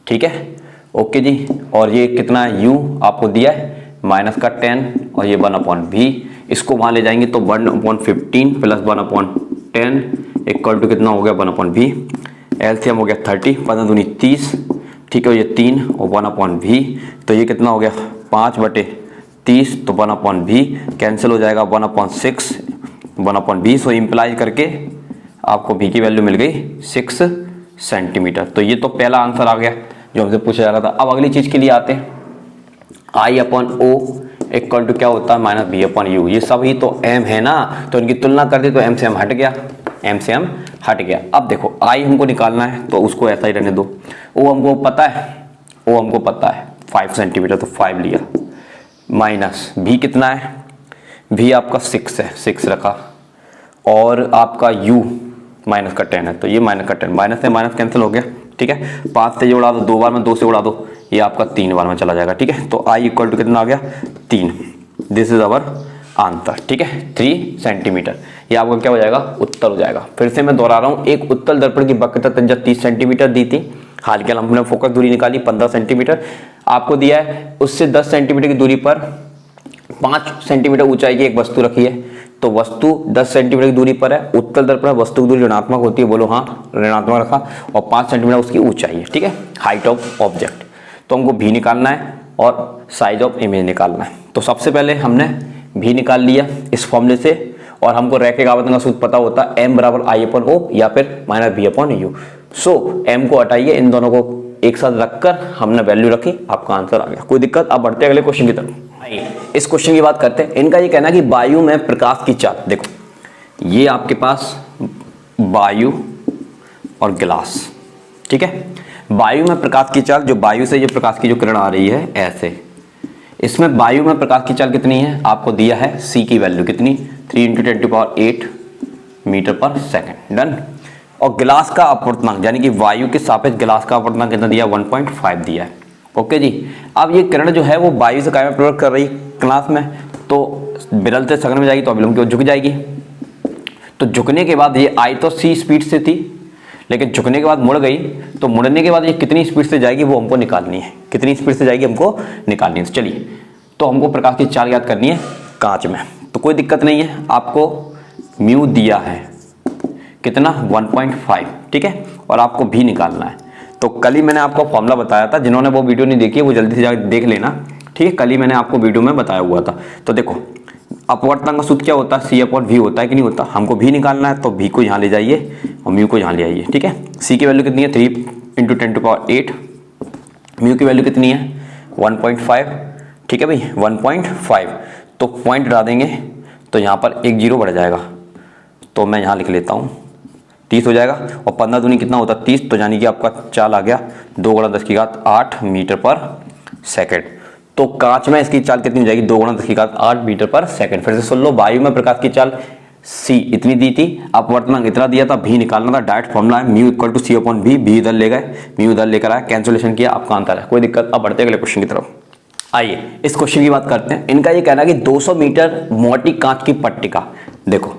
ठीक है, ओके जी। और ये कितना है, u आपको दिया है -10 और ये 1/v। इसको वहां ले जाएंगे तो 1/15 + 1/10 = कितना हो गया, 1/v। एलसीएम हो गया 30, 15 दूनी 30, ठीक है, ये 3 और 1/v। तो ये कितना हो गया, 5/30, तो 1/v कैंसिल हो जाएगा, 1/6 1/v। सो इम्प्लाइज करके आपको v की वैल्यू मिल गई 6 सेंटीमीटर। तो ये तो पहला आंसर आ गया जो हमसे पूछा जा रहा था। अब अगली चीज के लिए आते हैं, I/O = क्या होता है, -V/U। ये सब ही तो m है ना, तो इनकी तुलना कर दी तो m से m हट गया, m से m हट गया। अब देखो I हमको निकालना है तो उसको ऐसा ही रहने दो। O हमको पता है, O हमको पता है 5 सेंटीमीटर, तो 5 लिया, माइनस V कितना है, V आपका 6 है, 6 रखा, और आपका U -10 है, तो ये -10, माइनस से माइनस कैंसिल हो गया, ठीक है। 5 से ये उड़ा दो, 2 बार में 2 से उड़ा दो, ये आपका 3 बार में चला जाएगा, ठीक है। तो I = कितना आ गया, 3। दिस इज अवर आंसर, ठीक है, 3 सेंटीमीटर। ये आपका क्या हो जाएगा, उत्तर हो जाएगा। फिर से मैं दोहरा रहा हूँ, एक उत्तल दर्पण की वक्रता त्रिज्या 30 सेंटीमीटर दी थी, हाल के हमने फोकस दूरी निकाली 15 सेंटीमीटर। आपको दिया है उससे 10 सेंटीमीटर की दूरी पर 5 सेंटीमीटर ऊंचाई की एक वस्तु रखी है। तो वस्तु 10 सेंटीमीटर की दूरी पर है, उत्तल दर्पण, वस्तु की दूरी ऋणात्मक होती है, बोलो हाँ, ऋणात्मक रखा, और 5 सेंटीमीटर उसकी ऊंचाई है, ठीक है, हाइट ऑफ ऑब्जेक्ट। तो हमको v निकालना है और साइज ऑफ इमेज निकालना है। तो सबसे पहले हमने v निकाल लिया इस फॉर्मूले से, और हमको रैखिक आवर्तन का सूत्र पता होता है m = I/O या फिर -V/U। सो m को हटाइए, इन दोनों को एक साथ रखकर हमने वैल्यू रखी, आपका आंसर आ गया। कोई दिक्कत। अब बढ़ते हैं अगले क्वेश्चन की तरफ। आइए इस क्वेश्चन की बात करते हैं। इनका ये कहना है कि वायु में प्रकाश की चाल, देखो ये आपके पास वायु और गिलास, ठीक है। वायु में प्रकाश की चाल, जो वायु से ये प्रकाश की जो किरण आ रही है ऐसे, इसमें वायु में प्रकाश की चाल कितनी है, आपको दिया है c की वैल्यू कितनी, 3 × 10⁸ मीटर/सेकंड, डन। और गिलास का अपवर्तनांक यानी कि वायु के सापेक्ष गिलास का अपवर्तनांक कितना दिया, 1.5 दिया है, ओके जी। अब ये किरण जो है वो वायु से काय में प्रवेश कर रही क्लास में, तो विरल से सघन में जाएगी तो अभिलंब की ओर झुक जाएगी। तो झुकने के बाद ये आई तो c स्पीड से थी, लेकिन झुकने के बाद मुड़ गई, तो मुड़ने के बाद ये कितनी स्पीड से जाएगी वो हमको निकालनी है, कितनी स्पीड से जाएगी हमको निकालनी है। चलिए, तो हमको प्रकाश की चाल याद करनी है कांच में, तो कोई दिक्कत नहीं है, आपको म्यू दिया है कितना, 1.5, ठीक है, और आपको भी निकालना है। तो कल ही मैंने आपको फॉर्मूला बताया था, जिन्होंने वो वीडियो नहीं देखी है वो जल्दी से जाकर देख लेना, ठीक है, कल ही मैंने आपको वीडियो में बताया हुआ था। तो देखो अपवर्तनांक का सूत्र क्या होता है, c/v होता है कि नहीं होता। हमको v निकालना है तो v को यहाँ ले जाइए और म्यू को यहाँ ले आइए, ठीक है। c की वैल्यू कितनी है, 3 × 10⁸, म्यू की वैल्यू कितनी है, 1.5, ठीक है भाई, 1.5। तो पॉइंट हटा देंगे तो यहाँ पर एक 0 बढ़ जाएगा, तो मैं यहाँ लिख लेता हूँ 30 हो जाएगा, और 15 दूनी कितना होता है 30, तो यानी कि आपका चाल आ गया 2 × 10⁸ मीटर/सेकंड। तो कांच में इसकी चाल कितनी हो जाएगी, 2 × 10⁸ मीटर/सेकंड। फिर से सुन लो, वायु में प्रकाश की चाल सी इतनी दी थी, अपवर्तनांक इतना दिया था, भी निकालना था। डायरेक्ट फॉर्मूला है mu equal to C upon भी इधर ले गए, म्यू इधर लेकर आया, कैंसिलेशन किया, आपका आंसर है, कोई दिक्कत। अब बढ़ते हैं अगले क्वेश्चन की तरफ। आइए इस क्वेश्चन की बात करते हैं। इनका ये कहना है कि 200 मीटर मोटी कांच की पट्टिका, देखो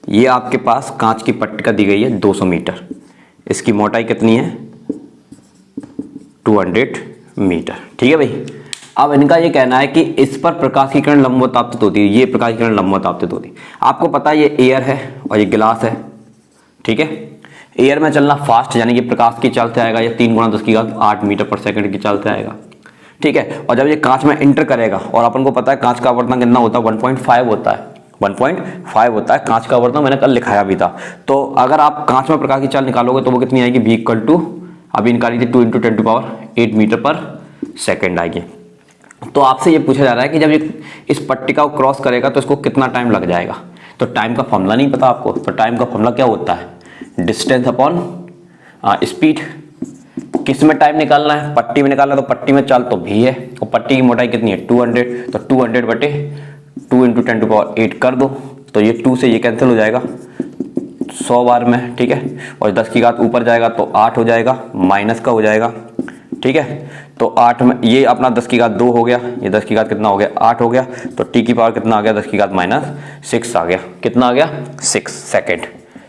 ये आपके पास कांच की पट्टिका दी गई है 200 मीटर, इसकी मोटाई कितनी है 200 मीटर, ठीक है भाई। अब इनका ये कहना है कि इस पर प्रकाश की किरण लंबवत आपतित होती है, ये प्रकाश की किरण लंबवत आपतित होती है। आपको पता है ये एयर है और ये गिलास है, ठीक है। एयर में चलना फास्ट यानी कि प्रकाश की चाल से आएगा, ये 3 × 10⁸ मीटर पर सेकंड की चाल से आएगा, ठीक है। और जब ये कांच में इंटर करेगा, और अपन को पता है कांच का आवर्तन कितना होता है 1.5 होता है, 1.5 होता है कांच का आवर्तन, मैंने कल लिखाया भी था। तो अगर आप कांच में प्रकाश की चाल निकालोगे तो वो कितनी आएगी, v इक्वल टू अभी निकाली थी 2 × 10⁸ मीटर पर सेकेंड आएगी। तो आपसे ये पूछा जा रहा है कि जब ये इस पट्टिका को क्रॉस करेगा तो इसको कितना टाइम लग जाएगा। तो टाइम का फॉर्मूला नहीं पता आपको, तो टाइम का फॉर्मूला क्या होता है, डिस्टेंस अपॉन स्पीड। किस में टाइम निकालना है, पट्टी में निकालना है, तो पट्टी में चाल तो भी है, और पट्टी की मोटाई कितनी है 200, तो 200 बटे 2 × 10⁸ कर दो, तो ये 2 से ये कैंसिल हो जाएगा 100 बार में, ठीक है। और 10 की घात ऊपर जाएगा तो 8 हो जाएगा, माइनस का हो जाएगा, ठीक है। तो 8 में ये अपना 10 की घात 2 हो गया, ये 10 की घात कितना हो गया 8 हो गया, तो t की पावर कितना आ गया 10 की घात -6 आ गया, कितना आ गया 6 सेकेंड।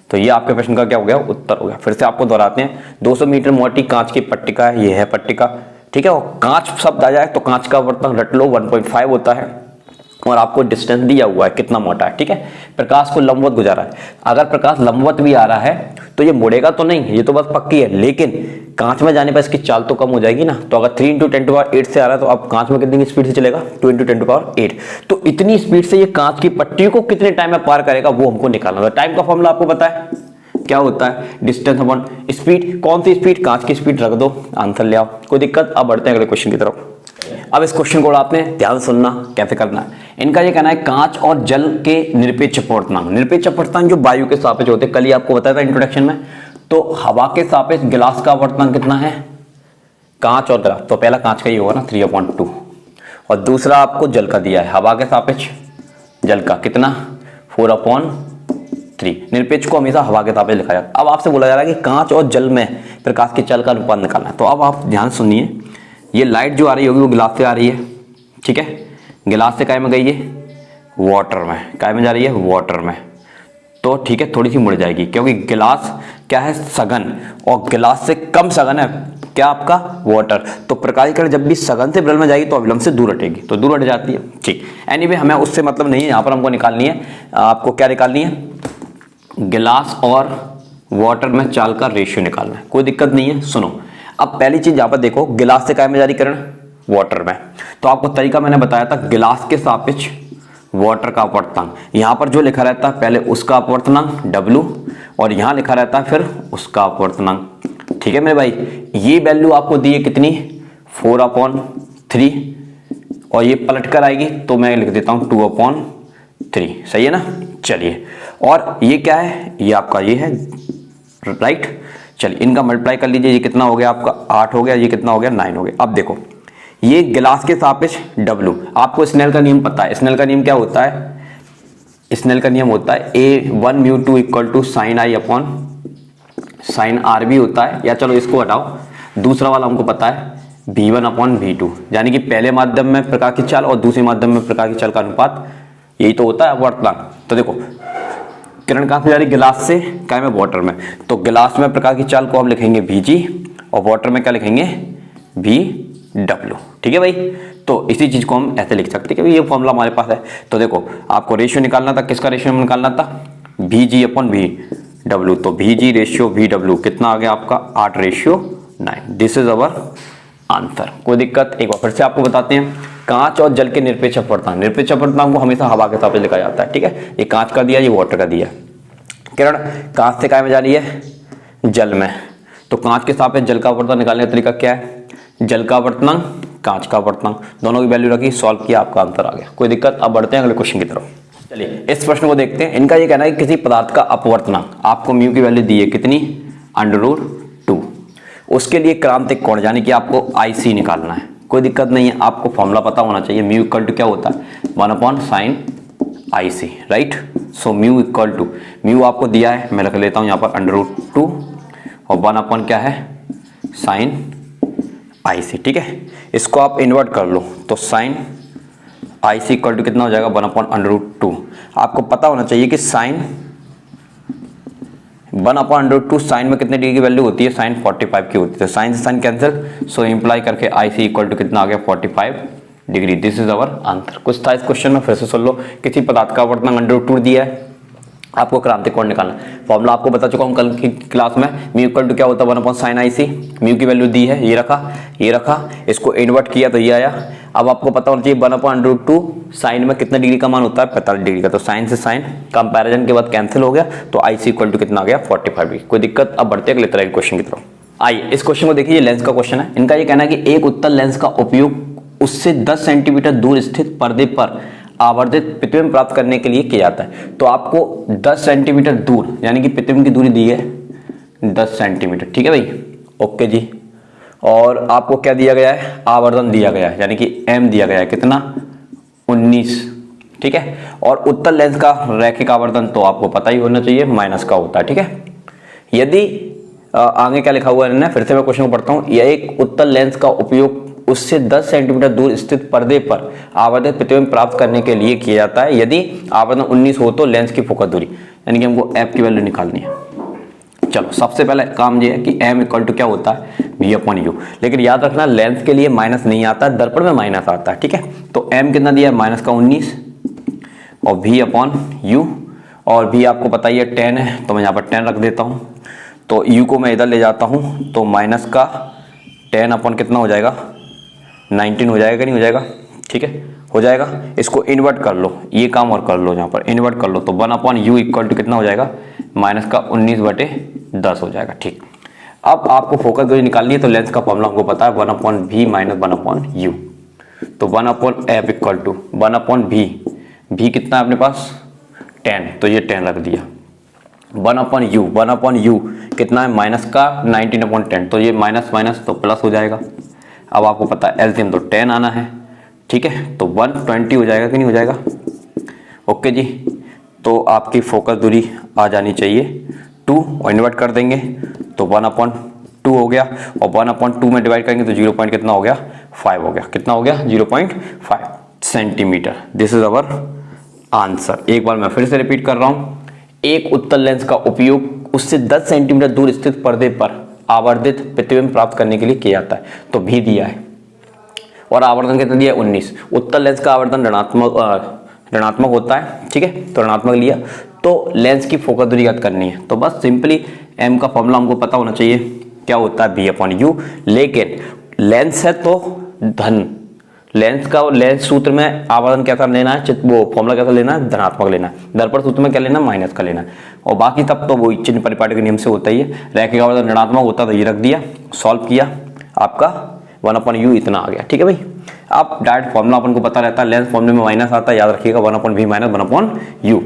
तो ये आपके प्रश्न का क्या हो गया, उत्तर हो गया। फिर से आपको दोहराते हैं, 200 मीटर मोटी कांच की पट्टिका है, ये है पट्टिका, ठीक है। और कांच शब्द आ जाए तो कांच का आवर्तन रट लो 1.5 होता है, और आपको डिस्टेंस दिया हुआ है कितना मोटा है, ठीक है। प्रकाश को लंबवत गुजारा है, अगर प्रकाश लंबवत भी आ रहा है तो ये मुड़ेगा तो नहीं, ये तो बस पक्की है, लेकिन कांच में जाने पर इसकी चाल तो कम हो जाएगी ना। तो अगर 3 × 10⁸ से आ रहा है तो अब कांच में कितनी स्पीड से चलेगा 2 × 10⁸। तो इतनी स्पीड से ये कांच की पट्टी को कितने टाइम में पार करेगा वो हमको निकालना है। टाइम का फॉर्मूला आपको पता है क्या होता है, डिस्टेंस अपॉन स्पीड। कौन सी स्पीड, कांच की स्पीड, रख दो, आंसर ले आओ, कोई दिक्कत। अब बढ़ते हैं अगले क्वेश्चन की तरफ। अब इस क्वेश्चन को आपने ध्यान सुनना कैसे करना है। इनका ये कहना है कांच और जल के निरपेक्ष अपवर्तनांक, निरपेक्ष अपवर्तनांक जो वायु के सापेक्ष होते हैं, कल ही आपको बताया था इंट्रोडक्शन में। तो हवा के सापेक्ष गिलास का अपवर्तनांक कितना है, कांच और गिलास, तो पहला कांच का ही होगा ना 3/2, और दूसरा आपको जल का दिया है, हवा के सापेक्ष जल का कितना 4/3। निरपेक्ष को हमेशा हवा के सापेक्ष लिखा जाता है। अब आपसे बोला जा रहा है कि कांच और जल में प्रकाश की चाल का अनुपात निकालना है। तो अब आप ध्यान सुनिए, ये लाइट जो आ रही होगी वो गिलास से आ रही है, ठीक है। गिलास से काय में गई है, वाटर में, काय में जा रही है, वाटर में, तो ठीक है थोड़ी सी मुड़ जाएगी, क्योंकि गिलास क्या है सघन, और गिलास से कम सघन है क्या आपका वाटर। तो प्रकाश की किरण जब भी सघन से विरल में जाएगी तो अविलंब से दूर हटेगी, तो दूर हट जाती है, ठीक। एनीवे हमें उससे मतलब नहीं है, यहाँ पर हमको निकालनी है, आपको क्या निकालनी है, गिलास और वाटर में चाल का रेशियो निकालना है, कोई दिक्कत नहीं है। सुनो, अब पहली चीज यहाँ पर देखो, गिलास से काय में जा रही किरण, वाटर में, तो आपको तरीका मैंने बताया था, गिलास के सापेक्ष वाटर का अपवर्तनांक, यहाँ पर जो लिखा रहता है पहले उसका अपवर्तनांक W, और यहाँ लिखा रहता है फिर उसका अपवर्तनांक, ठीक है मेरे भाई। ये वैल्यू आपको दी है कितनी 4/3, और ये पलट कर आएगी तो मैं लिख देता हूँ 2/3, सही है ना। चलिए, और ये क्या है, ये आपका ये है राइट। चलिए इनका मल्टीप्लाई कर लीजिए, ये कितना हो गया आपका 8 हो गया, ये कितना हो गया 9 हो गया। अब देखो ये गिलास के सापेक्ष W, आपको स्नेल का नियम पता है, स्नेल का नियम क्या होता है, स्नेल का नियम होता है A1 μ2 = sin I upon sin RB होता है, या चलो इसको हटाओ, दूसरा वाला हमको पता है V1 अपॉन V2, यानी कि पहले माध्यम में प्रकाश की चाल और दूसरे माध्यम में प्रकाश की चाल का अनुपात, यही तो होता है अपवर्तनांक। तो देखो किरण कहाँ से जा रही, गिलास से, क्या में वाटर में, तो गिलास में प्रकाश की चाल को हम लिखेंगे Vg, और वाटर में क्या लिखेंगे Vw, ठीक है भाई। तो इसी चीज को हम ऐसे लिख सकते हैं कि ये फॉर्मूला हमारे पास है। तो देखो आपको रेशियो निकालना था, किसका रेशियो निकालना था, Vg अपॉन Vw, तो Vg रेशियो Vw कितना आ गया आपका 8:9। दिस इज अवर आंसर, कोई दिक्कत। एक बार फिर से आपको बताते हैं, कांच और जल के निरपेक्ष अपवर्तनांक, निरपेक्ष अपवर्तनांक को हमेशा हवा के सापेक्ष लिखा जाता है, ठीक है। ये कांच का दिया, ये वाटर का दिया। किरण कांच से काय में जा रही है, जल में, तो कांच के सापेक्ष जल का अपवर्तनांक निकालने का तरीका क्या है, जल का अपवर्तनांक, कांच का अपवर्तनांक, दोनों की वैल्यू रखी, सॉल्व किया, आपका आंसर आ गया, कोई दिक्कत। अब बढ़ते हैं अगले क्वेश्चन की तरफ। चलिए इस प्रश्न को देखते हैं। इनका ये कहना है कि किसी पदार्थ का अपवर्तनांक, आपको म्यू की वैल्यू दी है कितनी √2, उसके लिए क्रांतिक कोण यानी कि आपको IC निकालना है, कोई दिक्कत नहीं है, आपको फॉर्मूला पता होना चाहिए। म्यू इक्वल टू क्या होता है 1/sin i c, right. So mu equal to, mu आपको दिया है, मैं रख लेता हूं यहां पर √2 और 1 क्या है साइन आई सी, ठीक है। इसको आप इन्वर्ट कर लो तो sine i c equal to कितना हो जाएगा 1/√2। आपको पता होना चाहिए कि साइन 1/√2 साइन में कितने डिग्री की वैल्यू होती है, साइन 45 की होती है, तो साइन से साइन कैंसिल, सो इंप्लाई करके आई सी इक्वल टू कितना आ गया 45 degree. This is our answer. कुछ था इस क्वेश्चन में, फिर से सुन लो। किसी पदार्थ का आवर्तन √2 दिया है, आपको क्रांतिक कोण निकालना। फॉर्मूला आपको बता चुका हूं कल की क्लास में, म्यू इक्वल टू क्या होता है 1/sin आई सी। म्यू की वैल्यू दी है, ये रखा, इसको इन्वर्ट किया तो ये आया। अब आपको पता होना चाहिए 1/√2 साइन में कितने डिग्री का मान होता है 45 डिग्री का, तो साइन से साइन कंपैरिजन के बाद कैंसिल हो गया, तो आई सी इक्वल टू कितना आ गया 45 डिग्री। कोई दिक्कत? अब बढ़ते अगले तरह के क्वेश्चन की तरफ। आइए इस क्वेश्चन को देखिए, लेंस का क्वेश्चन है। इनका ये कहना है कि एक उत्तल लेंस का उपयोग उससे 10 सेंटीमीटर दूर स्थित पर्दे पर आवर्धित प्रतिबिंब प्राप्त करने के लिए किया जाता है। तो आपको 10 सेंटीमीटर दूर, यानी कि प्रतिबिंब की दूरी दी है 10 सेंटीमीटर, ठीक है भाई, ओके जी। और आपको क्या दिया गया है, आवर्धन दिया गया है, यानी कि m दिया गया है कितना 19, ठीक है। और उत्तल लेंस का रैखिक आवर्धन तो आपको पता ही होना चाहिए माइनस का होता है, ठीक है। यदि आगे क्या लिखा हुआ है, फिर से मैं क्वेश्चन को पढ़ता हूं। यह एक उत्तल लेंस का उपयोग उससे 10 सेंटीमीटर दूर स्थित पर्दे पर आवर्धित प्रतिबिंब प्राप्त करने के लिए किया जाता है। यदि आवर्धन 19 हो तो लेंस की फोकस दूरी, यानी कि हमको f की वैल्यू निकालनी है। चलो सबसे पहले काम ये है कि m इक्वल टू क्या होता है v/u, लेकिन याद रखना लेंस के लिए माइनस नहीं आता, दर्पण में माइनस आता है, ठीक है। तो m कितना दिया है माइनस का 19 और v/u, और v आपको पता ही है 10 है, तो मैं यहाँ पर 10 रख देता हूँ। तो u को मैं इधर ले जाता हूँ, तो माइनस का 10 अपॉन कितना हो जाएगा 19 हो जाएगा, नहीं हो जाएगा, ठीक है, हो जाएगा। इसको इन्वर्ट कर लो, ये काम और कर लो, यहाँ पर इन्वर्ट कर लो, तो 1/u इक्वल टू कितना हो जाएगा माइनस का 19/10 हो जाएगा, ठीक। अब आपको फोकस दूरी निकालनी है, तो लेंस का फॉर्मूला हमको पता है 1/v माइनस 1/u, तो 1/f equal to 1/v, v कितना है अपने पास 10, तो ये 10 रख दिया। 1/u कितना है माइनस का 19/10, तो ये माइनस माइनस तो प्लस हो जाएगा। अब आपको पता है एलसीएम तो 10 आना है, ठीक है, तो 120 हो जाएगा कि नहीं हो जाएगा, ओके जी। तो आपकी फोकस दूरी आ जानी चाहिए 2, और इन्वर्ट कर देंगे तो 1/2 हो गया, और 1/2 में डिवाइड करेंगे तो 0 पॉइंट कितना हो गया 5 हो गया, कितना हो गया 0.5 centimetre. This is our answer. एक बार मैं फिर से रिपीट कर रहा हूं, एक उत्तल लेंस का उपयोग उससे 10 सेंटीमीटर दूर स्थित पर्दे पर आवर्धित प्रतिबिंब प्राप्त करने के लिए किया जाता है, तो भी दिया है, और आवर्धन कितना दिया है 19। उत्तल लेंस का आवर्धन ऋणात्मक होता है, ठीक है, तो ऋणात्मक लिया, तो लेंस की फोकस दूरी याद करनी है, तो बस सिंपली m का फॉर्मूला हमको पता होना चाहिए, क्या होता है v/u। लेकिन लेंस है तो धन, लेंस सूत्र में आवर्धन कैसा लेना है, वो फॉर्मूला कैसा लेना है धनात्मक लेना है, दर्पण सूत्र में क्या लेना है माइनस का लेना है, और बाकी तब तो वो चिन्ह परिपाटी के नियम से होता ही है। रैखिक आवर्धन ऋणात्मक होता तो ये रख दिया, सॉल्व किया, आपका 1/u इतना आ गया, ठीक है भाई। आप डायरेक्ट फॉर्मूला अपन को पता रहता है, लेंस फॉर्मूले में माइनस आता है, याद रखिएगा 1/v minus 1/u।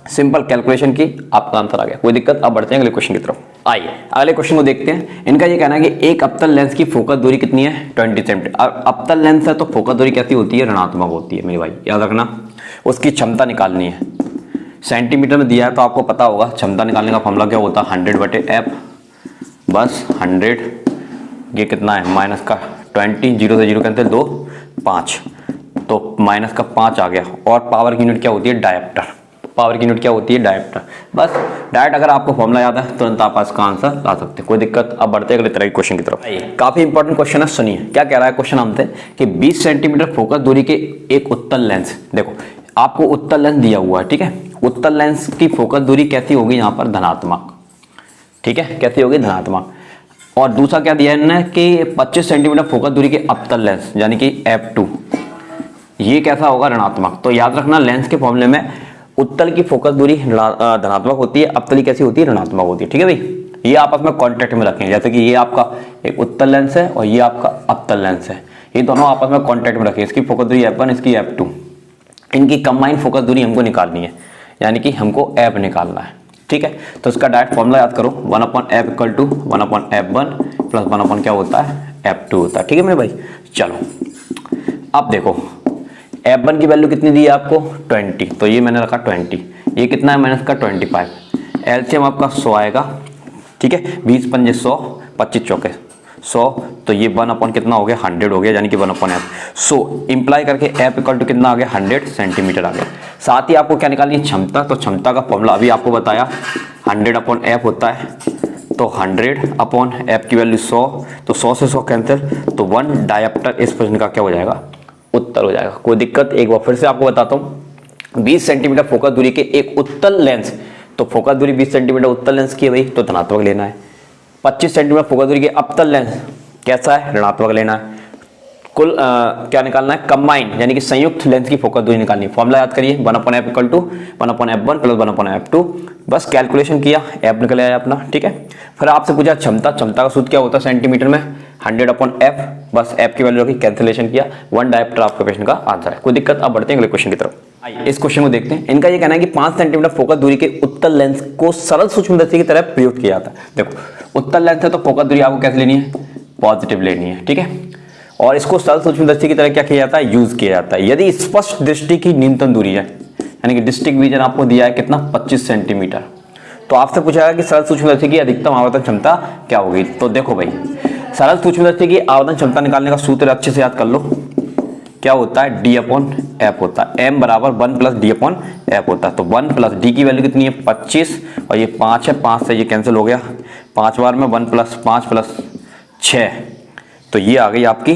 Simple calculation की आपका आंसर आ गया, कोई दिक्कत। अब बढ़ते हैं अगले क्वेश्चन की तरफ। आइए अगले क्वेश्चन को देखते हैं। इनका ये कहना है कि एक अवतल लेंस की फोकस दूरी कितनी है 20 सेंटीमीटर। अवतल लेंस है तो फोकस दूरी कैसी होती है ऋणात्मक होती है मेरे भाई, याद रखना। उसकी क्षमता निकालनी है, सेंटीमीटर में दिया है तो आपको पता होगा क्षमता निकालने का फॉर्मूला क्या होता है 100/f, बस 100, ये कितना है माइनस का 20, 0 से 0 कैंसिल 2 5, तो माइनस का 5 आ गया। और पावर की यूनिट क्या होती है डायप्टर, पावर की यूनिट क्या होती है डायप्टर। बस डायरेक्ट अगर आपको फॉर्मूला याद है तुरंत आप इसका आंसर ला सकते हैं, कोई दिक्कत। अब बढ़ते हैं अगले तरह के क्वेश्चन की तरफ। काफी इंपॉर्टेंट क्वेश्चन है, सुनिए क्या कह रहा है क्वेश्चन हमसे कि 20 सेंटीमीटर फोकस दूरी के एक उत्तल लेंस, देखो आपको उत्तल लेंस दिया हुआ है, ठीक है। उत्तल लेंस की फोकस दूरी कैसी होगी यहाँ पर धनात्मक, ठीक है, कैसी होगी धनात्मक। और दूसरा क्या दिया है इन्होंने कि 25 सेंटीमीटर फोकस दूरी के अवतल लेंस यानी कि f2, ये कैसा होगा ऋणात्मक। तो याद रखना लेंस के फॉर्मूले में उत्तल की फोकस दूरी धनात्मक होती है, अवतल कैसी होती है ऋणात्मक होती है, ठीक है भाई। ये आपस में कॉन्टेक्ट में रखें, जैसे कि ये आपका एक उत्तल लेंस है और ये आपका अवतल लेंस है, ये दोनों आपस में कॉन्टेक्ट में रखें। इसकी फोकस दूरी f1, इसकी f2, इनकी कंबाइंड फोकस दूरी हमको निकालनी है, यानी कि हमको f निकालना है, ठीक है। तो इसका डायरेक्ट फॉर्मूला याद करो 1/f equal to 1/f1 plus 1/ क्या होता है f2 होता है, ठीक है मेरे भाई। चलो अब देखो F1 की वैल्यू कितनी दी है आपको 20, तो ये मैंने रखा 20, ये कितना है मैंने इसका 25, एलसीएम आपका 100 आएगा, ठीक है, 20 पंजे 100, 25 चौके 100, तो ये 1 अपॉन कितना हो गया 100 हो गया, यानी कि 1 अपॉन एफ। सो इंप्लाई करके एफ इक्वल टू कितना आ गया 100 सेंटीमीटर आ गया। साथ ही आपको क्या निकालनी है क्षमता, तो क्षमता का फॉर्मूला अभी आपको बताया 100 अपॉन एफ होता है, तो 100 अपॉन एफ की वैल्यू 100, तो 100 से 100 कैंसिल, तो 1 डायप्टर इस प्रश्न का क्या हो जाएगा उत्तर हो जाएगा। कोई दिक्कत, एक बार फिर से आपको बताता हूँ, 20 सेंटीमीटर फोकस दूरी के एक उत्तल लेंस, तो फोकस दूरी 20 सेंटीमीटर उत्तल लेंस की है भाई, तो धनात्मक लेना है। 25 सेंटीमीटर फोकस दूरी के अपतल लेंस कैसा है, ऋणात्मक लेना है। कुल क्या निकालना है कंबाइन, यानी कि संयुक्त लेंस की फोकस दूरी निकालनी है। फॉर्मूला याद करिए 1/f equal to 1/f1 plus 1/f2, बस कैलकुलेशन किया एफ निकल आया अपना, ठीक है। फिर आपसे पूछा क्षमता, क्षमता का सूत्र क्या होता है सेंटीमीटर में 100/f, बस f की वैल्यू रखी, कैंसिलेशन किया, 1 डायप्टर आपके क्वेश्चन का आंसर है। कोई दिक्कत, अब बढ़ते हैं अगले क्वेश्चन की तरफ। आइए इस क्वेश्चन को देखते हैं। इनका ये कहना है कि 5 सेंटीमीटर फोकस दूरी के उत्तल लेंस को सरल सूक्ष्मदर्शी की तरह प्रयोग किया जाता है। देखो उत्तल लेंस है तो फोकस दूरी आपको कैसे लेनी है, पॉजिटिव लेनी है, ठीक है, और इसको सरल सूक्ष्मदर्शी की तरह क्या किया जाता है, यूज किया जाता है। यदि स्पष्ट दृष्टि की न्यूनतम दूरी है, यानी कि डिस्ट्रिक्ट विजन आपको दिया है कितना 25 सेंटीमीटर, तो आपसे पूछा कि सरल सूक्ष्मदर्शी की अधिकतम आवर्धन क्षमता क्या होगी। तो देखो भाई, सरल सूक्ष्मदर्शी की आवर्धन क्षमता निकालने का सूत्र अच्छे से याद कर लो, क्या होता है d/f होता है, m बराबर 1 प्लस d/f होता है। तो 1 प्लस d की वैल्यू कितनी है 25, और ये 5 है, 5 से ये कैंसिल हो गया, 5 बार में 1 प्लस 5 प्लस 6, तो ये आ गई आपकी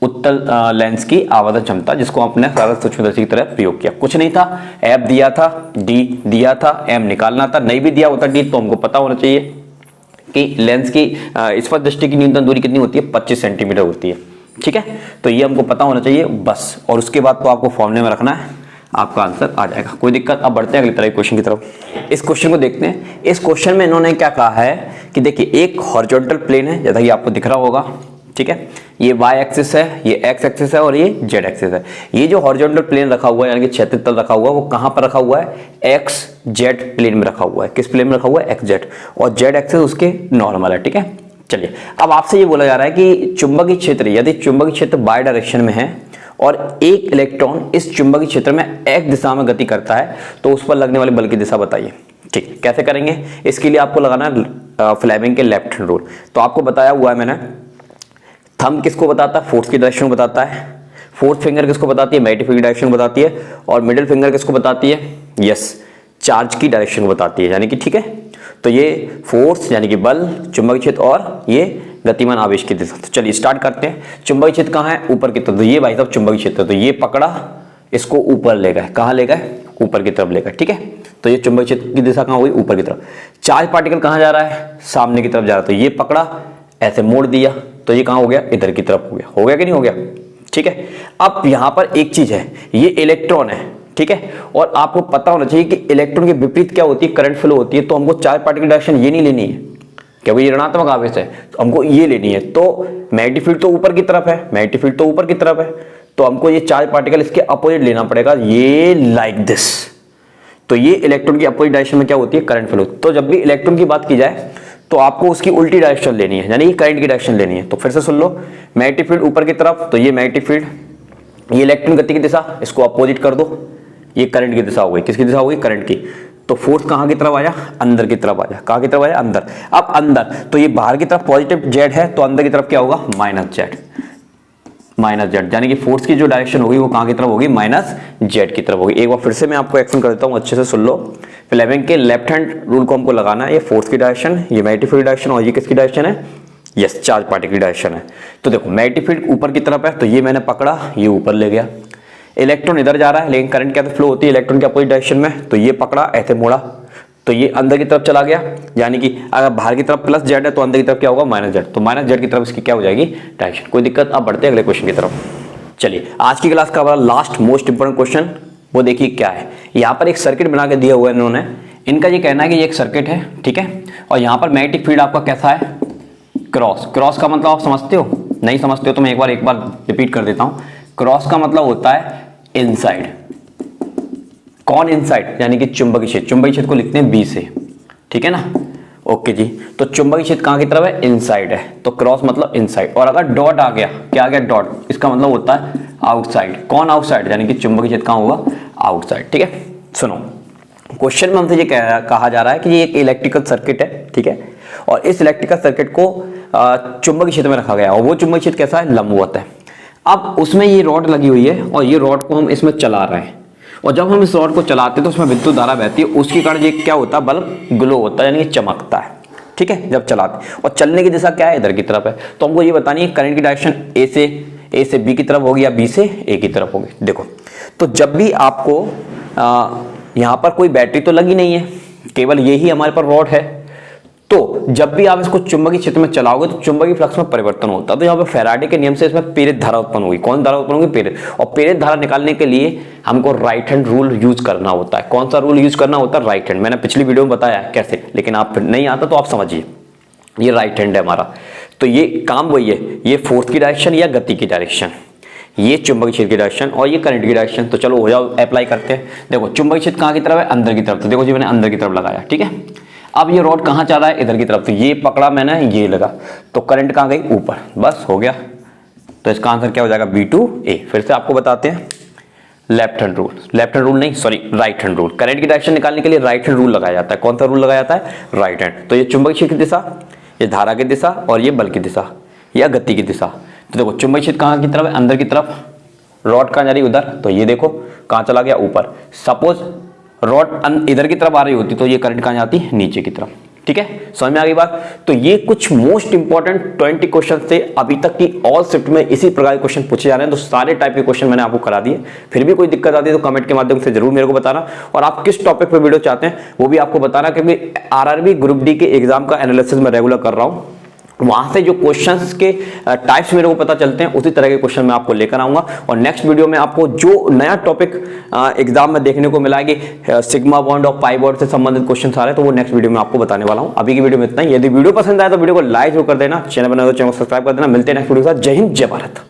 उत्तल लेंस की आवर्धन क्षमता, जिसको आपने सरल सूक्ष्मदर्शी की तरह प्रयोग किया। कुछ नहीं था, f दिया था, d दिया था, m निकालना था, नहीं भी दिया होता d तो हमको पता होना चाहिए कि लेंस की स्पष्ट दृष्टि की न्यूनतम दूरी कितनी होती है 25 सेंटीमीटर होती है, ठीक है, तो ये हमको पता होना चाहिए बस, और उसके बाद तो आपको फॉर्मूले में रखना है, आपका आंसर आ जाएगा। कोई दिक्कत, अब बढ़ते हैं अगली तरह के क्वेश्चन की तरफ। इस क्वेश्चन को देखते हैं। इस क्वेश्चन में इन्होंने क्या कहा है कि देखिए एक हॉरिजॉन्टल प्लेन है, जैसा कि आपको दिख रहा होगा, ठीक है, ये y एक्सिस है, ये x एक्सिस है, और ये z एक्सिस है। ये जो हॉरिजॉन्टल प्लेन रखा हुआ है, यानी कि क्षैतिज तल रखा हुआ है, वो कहां पर रखा हुआ है, x z प्लेन में रखा हुआ है। किस प्लेन में रखा हुआ है, x z, और z एक्सिस उसके नॉर्मल है, ठीक है। चलिए, अब आपसे ये बोला जा रहा है कि चुंबकीय क्षेत्र, यदि चुंबकीय क्षेत्र बाय डायरेक्शन में है और एक इलेक्ट्रॉन इस चुंबकीय क्षेत्र में x दिशा में गति करता है, तो उस पर लगने वाले बल की दिशा बताइए। ठीक, कैसे करेंगे, इसके लिए आपको लगाना है फ्लेमिंग के लेफ्ट हैंड रूल। तो आपको बताया हुआ है मैंने, थंब किसको बताता है, फोर्स की डायरेक्शन बताता है, फोर्थ फिंगर किसको बताती है, मैग्नीफिक डायरेक्शन बताती है, और मिडिल फिंगर किसको बताती है, यस, चार्ज की डायरेक्शन बताती है, यानी कि ठीक है। तो ये फोर्स यानी कि बल, चुंबकीय क्षेत्र, और ये गतिमान आवेश की दिशा। तो चलिए स्टार्ट करते हैं। चुंबकीय क्षेत्र कहाँ है, ऊपर की तरफ, तो ये भाई साहब चुंबकीय क्षेत्र, तो ये पकड़ा, इसको ऊपर ले गए, कहाँ ले गए, ऊपर की तरफ ले गए, ठीक है। तो ये चुंबकीय क्षेत्र की दिशा कहाँ हुई, ऊपर की तरफ। चार्ज पार्टिकल कहाँ जा रहा है, सामने की तरफ जा रहा है, तो ये पकड़ा, ऐसे मोड़ दिया, तो ये कहाँ हो गया, इधर की तरफ हो गया कि नहीं हो गया, ठीक है। अब यहां पर एक चीज है, ये इलेक्ट्रॉन है, ठीक है, और आपको पता होना चाहिए कि इलेक्ट्रॉन के विपरीत क्या होती है, करंट फ्लो होती है। तो हमको चार्ज पार्टिकल डायरेक्शन ये नहीं लेनी है, क्योंकि ये ऋणात्मक आवेश है, तो हमको ये लेनी है। तो मैग्नेटिक फील्ड तो ऊपर की तरफ है, मैग्नेटिक फील्ड तो ऊपर की तरफ है, तो हमको ये चार्ज पार्टिकल इसके अपोजिट लेना पड़ेगा, ये लाइक दिस। तो ये इलेक्ट्रॉन की अपोजिट डायरेक्शन में क्या होती है, करंट फ्लो। तो जब भी इलेक्ट्रॉन की बात की जाए तो आपको उसकी उल्टी डायरेक्शन लेनी है, यानी कि करंट की डायरेक्शन लेनी है। तो फिर से सुन लो, मैग्नेटिक फील्ड ऊपर की तरफ, तो ये मैग्नेटिक फील्ड, ये इलेक्ट्रॉन गति की दिशा, इसको अपोजिट कर दो, ये करंट की दिशा हो गई, किसकी दिशा हो गई, करंट की। तो फोर्स कहां की तरफ आया, अंदर की तरफ आया, कहां की तरफ आया, अंदर। अब अंदर, तो ये बाहर की तरफ पॉजिटिव जेड है, तो अंदर की तरफ क्या होगा, माइनस जेड, माइनस जेड, यानी कि फोर्स की जो डायरेक्शन होगी वो कहां की तरफ होगी, माइनस जेड की तरफ होगी। एक बार फिर से मैं आपको एक्सप्लेन कर देता हूं, अच्छे से सुन लो। फ्लेमिंग के लेफ्ट हैंड रूल को हमको लगाना है, ये फोर्स की डायरेक्शन, ये मैग्नेटिक फील्ड डायरेक्शन, और ये किसकी डायरेक्शन है, यस, चार्ज पार्टिकल की डायरेक्शन है। तो देखो मैग्नेटिक फील्ड ऊपर की तरफ है, तो ये मैंने पकड़ा, ये ऊपर ले गया। इलेक्ट्रॉन इधर जा रहा है, लेकिन करंट क्या फ्लो होती है इलेक्ट्रॉन के अपोजिट डायरेक्शन में, तो ये पकड़ा, ऐसे मोड़ा, तो ये अंदर की तरफ चला गया, यानी कि अगर बाहर की तरफ प्लस जेड है तो अंदर की तरफ क्या होगा, माइनस जेड, तो माइनस जेड की तरफ इसकी क्या हो जाएगी, डायरेक्शन। कोई दिक्कत, अब बढ़ते हैं अगले क्वेश्चन की तरफ। चलिए, आज की क्लास का हमारा लास्ट मोस्ट इंपोर्टेंट क्वेश्चन, वो देखिए क्या है। यहाँ पर एक सर्किट बना के दिया हुआ है इन्होंने, इनका ये कहना है कि ये एक सर्किट है, ठीक है, और यहाँ पर मैग्नेटिक फील्ड आपका कैसा है, क्रॉस। क्रॉस का मतलब आप समझते हो, नहीं समझते हो तो मैं एक बार रिपीट कर देता हूँ। क्रॉस का मतलब होता है इनसाइड। कौन इनसाइड, यानी कि चुंबकीय क्षेत्र। चुंबकीय क्षेत्र को लिखते हैं बी से, ठीक है ना, ओके जी, तो चुंबकीय क्षेत्र कहाँ की तरफ है, इनसाइड है, तो क्रॉस मतलब इनसाइड। और अगर डॉट आ गया, क्या आ गया, डॉट, इसका मतलब होता है आउटसाइड। कौन आउटसाइड, यानी कि चुंबकीय क्षेत्र कहाँ होगा, आउटसाइड। ठीक है, सुनो क्वेश्चन में हमसे ये कहा जा रहा है कि ये एक इलेक्ट्रिकल सर्किट है, ठीक है, और इस इलेक्ट्रिकल सर्किट को चुंबकीय क्षेत्र में रखा गया और वो चुंबकीय क्षेत्र कैसा है, लंबवत है। अब उसमें ये रॉड लगी हुई है और ये रॉड को हम इसमें चला रहे हैं, और जब हम इस रॉड को चलाते हैं तो उसमें विद्युत धारा बहती है, उसके कारण ये क्या होता है, बल्ब ग्लो होता है, यानी कि चमकता है। ठीक है, जब चलाते, और चलने की दिशा क्या है, इधर की तरफ है। तो हमको ये बतानी है करंट की डायरेक्शन ए से बी की तरफ होगी या बी से ए की तरफ होगी। देखो, तो जब भी आपको यहाँ पर कोई बैटरी तो लगी नहीं है, केवल यही हमारे पर रॉड है, तो जब भी आप इसको चुंबकीय क्षेत्र में चलाओगे तो चुंबकीय फ्लक्स में परिवर्तन होता है। तो यहाँ पे फैराडे के नियम से इसमें प्रेरित धारा उत्पन्न होगी। कौन धारा उत्पन्न होगी, प्रेरित। और प्रेरित धारा निकालने के लिए हमको राइट हैंड रूल यूज करना होता है। कौन सा रूल यूज करना होता है, राइट हैंड। मैंने पिछली वीडियो में बताया कैसे, लेकिन आप नहीं आता तो आप समझिए, ये राइट हैंड है हमारा। तो ये काम वही है, ये फोर्स की डायरेक्शन या गति की डायरेक्शन, ये चुंबकीय क्षेत्र की डायरेक्शन और ये करंट की डायरेक्शन। तो चलो हो जाओ, अप्लाई करते हैं। देखो चुंबकीय क्षेत्र कहाँ की तरफ है, अंदर की तरफ। तो देखो जी मैंने अंदर की तरफ लगाया, ठीक है। अब ये रॉड कहाँ चल रहा है, इधर की तरफ। तो ये पकड़ा मैंने, ये लगा, तो करंट कहाँ गई, ऊपर, बस हो गया। तो इसका आंसर क्या हो जाएगा, B2A। फिर से आपको बताते हैं left hand rule, left hand rule नहीं, sorry, right hand rule. Current की डायरेक्शन निकालने के लिए राइट हैंड रूल लगाया जाता है। कौन सा रूल लगाया जाता है, राइट हैंड। तो ये चुंबकीय क्षेत्र की दिशा, ये धारा की दिशा, और ये बल की दिशा या गति की दिशा। तो देखो चुंबकीय क्षेत्र कहाँ की तरफ है, अंदर की तरफ। रॉड कहाँ जा रही है, उधर। तो ये देखो कहाँ चला गया, ऊपर। सपोज रॉड इधर की तरफ आ रही होती तो ये करंट कहाँ जाती है, नीचे की तरफ। ठीक है, समझ में आ गई बात। तो ये कुछ मोस्ट इंपॉर्टेंट 20 क्वेश्चन थे अभी तक की ऑल शिफ्ट में, इसी प्रकार के क्वेश्चन पूछे जा रहे हैं। तो सारे टाइप के क्वेश्चन मैंने आपको करा दिए। फिर भी कोई दिक्कत आती है तो कमेंट के माध्यम से जरूर मेरे को बताना, और आप किस टॉपिक पे वीडियो चाहते हैं वो भी आपको बताना, क्योंकि आरआरबी ग्रुप डी के एग्जाम का एनालिसिस मैं रेगुलर कर रहा हूँ। वहां से जो क्वेश्चंस के टाइप्स मेरे को पता चलते हैं, उसी तरह के क्वेश्चन मैं आपको लेकर आऊंगा। और नेक्स्ट वीडियो में आपको जो नया टॉपिक एग्जाम में देखने को मिला है कि सिग्मा बॉन्ड और पाई बॉन्ड से संबंधित क्वेश्चन आ रहे हैं, तो वो नेक्स्ट वीडियो में आपको बताने वाला हूं। अभी की वीडियो में इतना ही। यदि वीडियो पसंद आया तो वीडियो को लाइक जरूर कर देना, चैनल बनाए तो चैनल को सब्सक्राइब कर देना। मिलते हैं नेक्स्ट वीडियो के साथ। जय हिंद, जय भारत।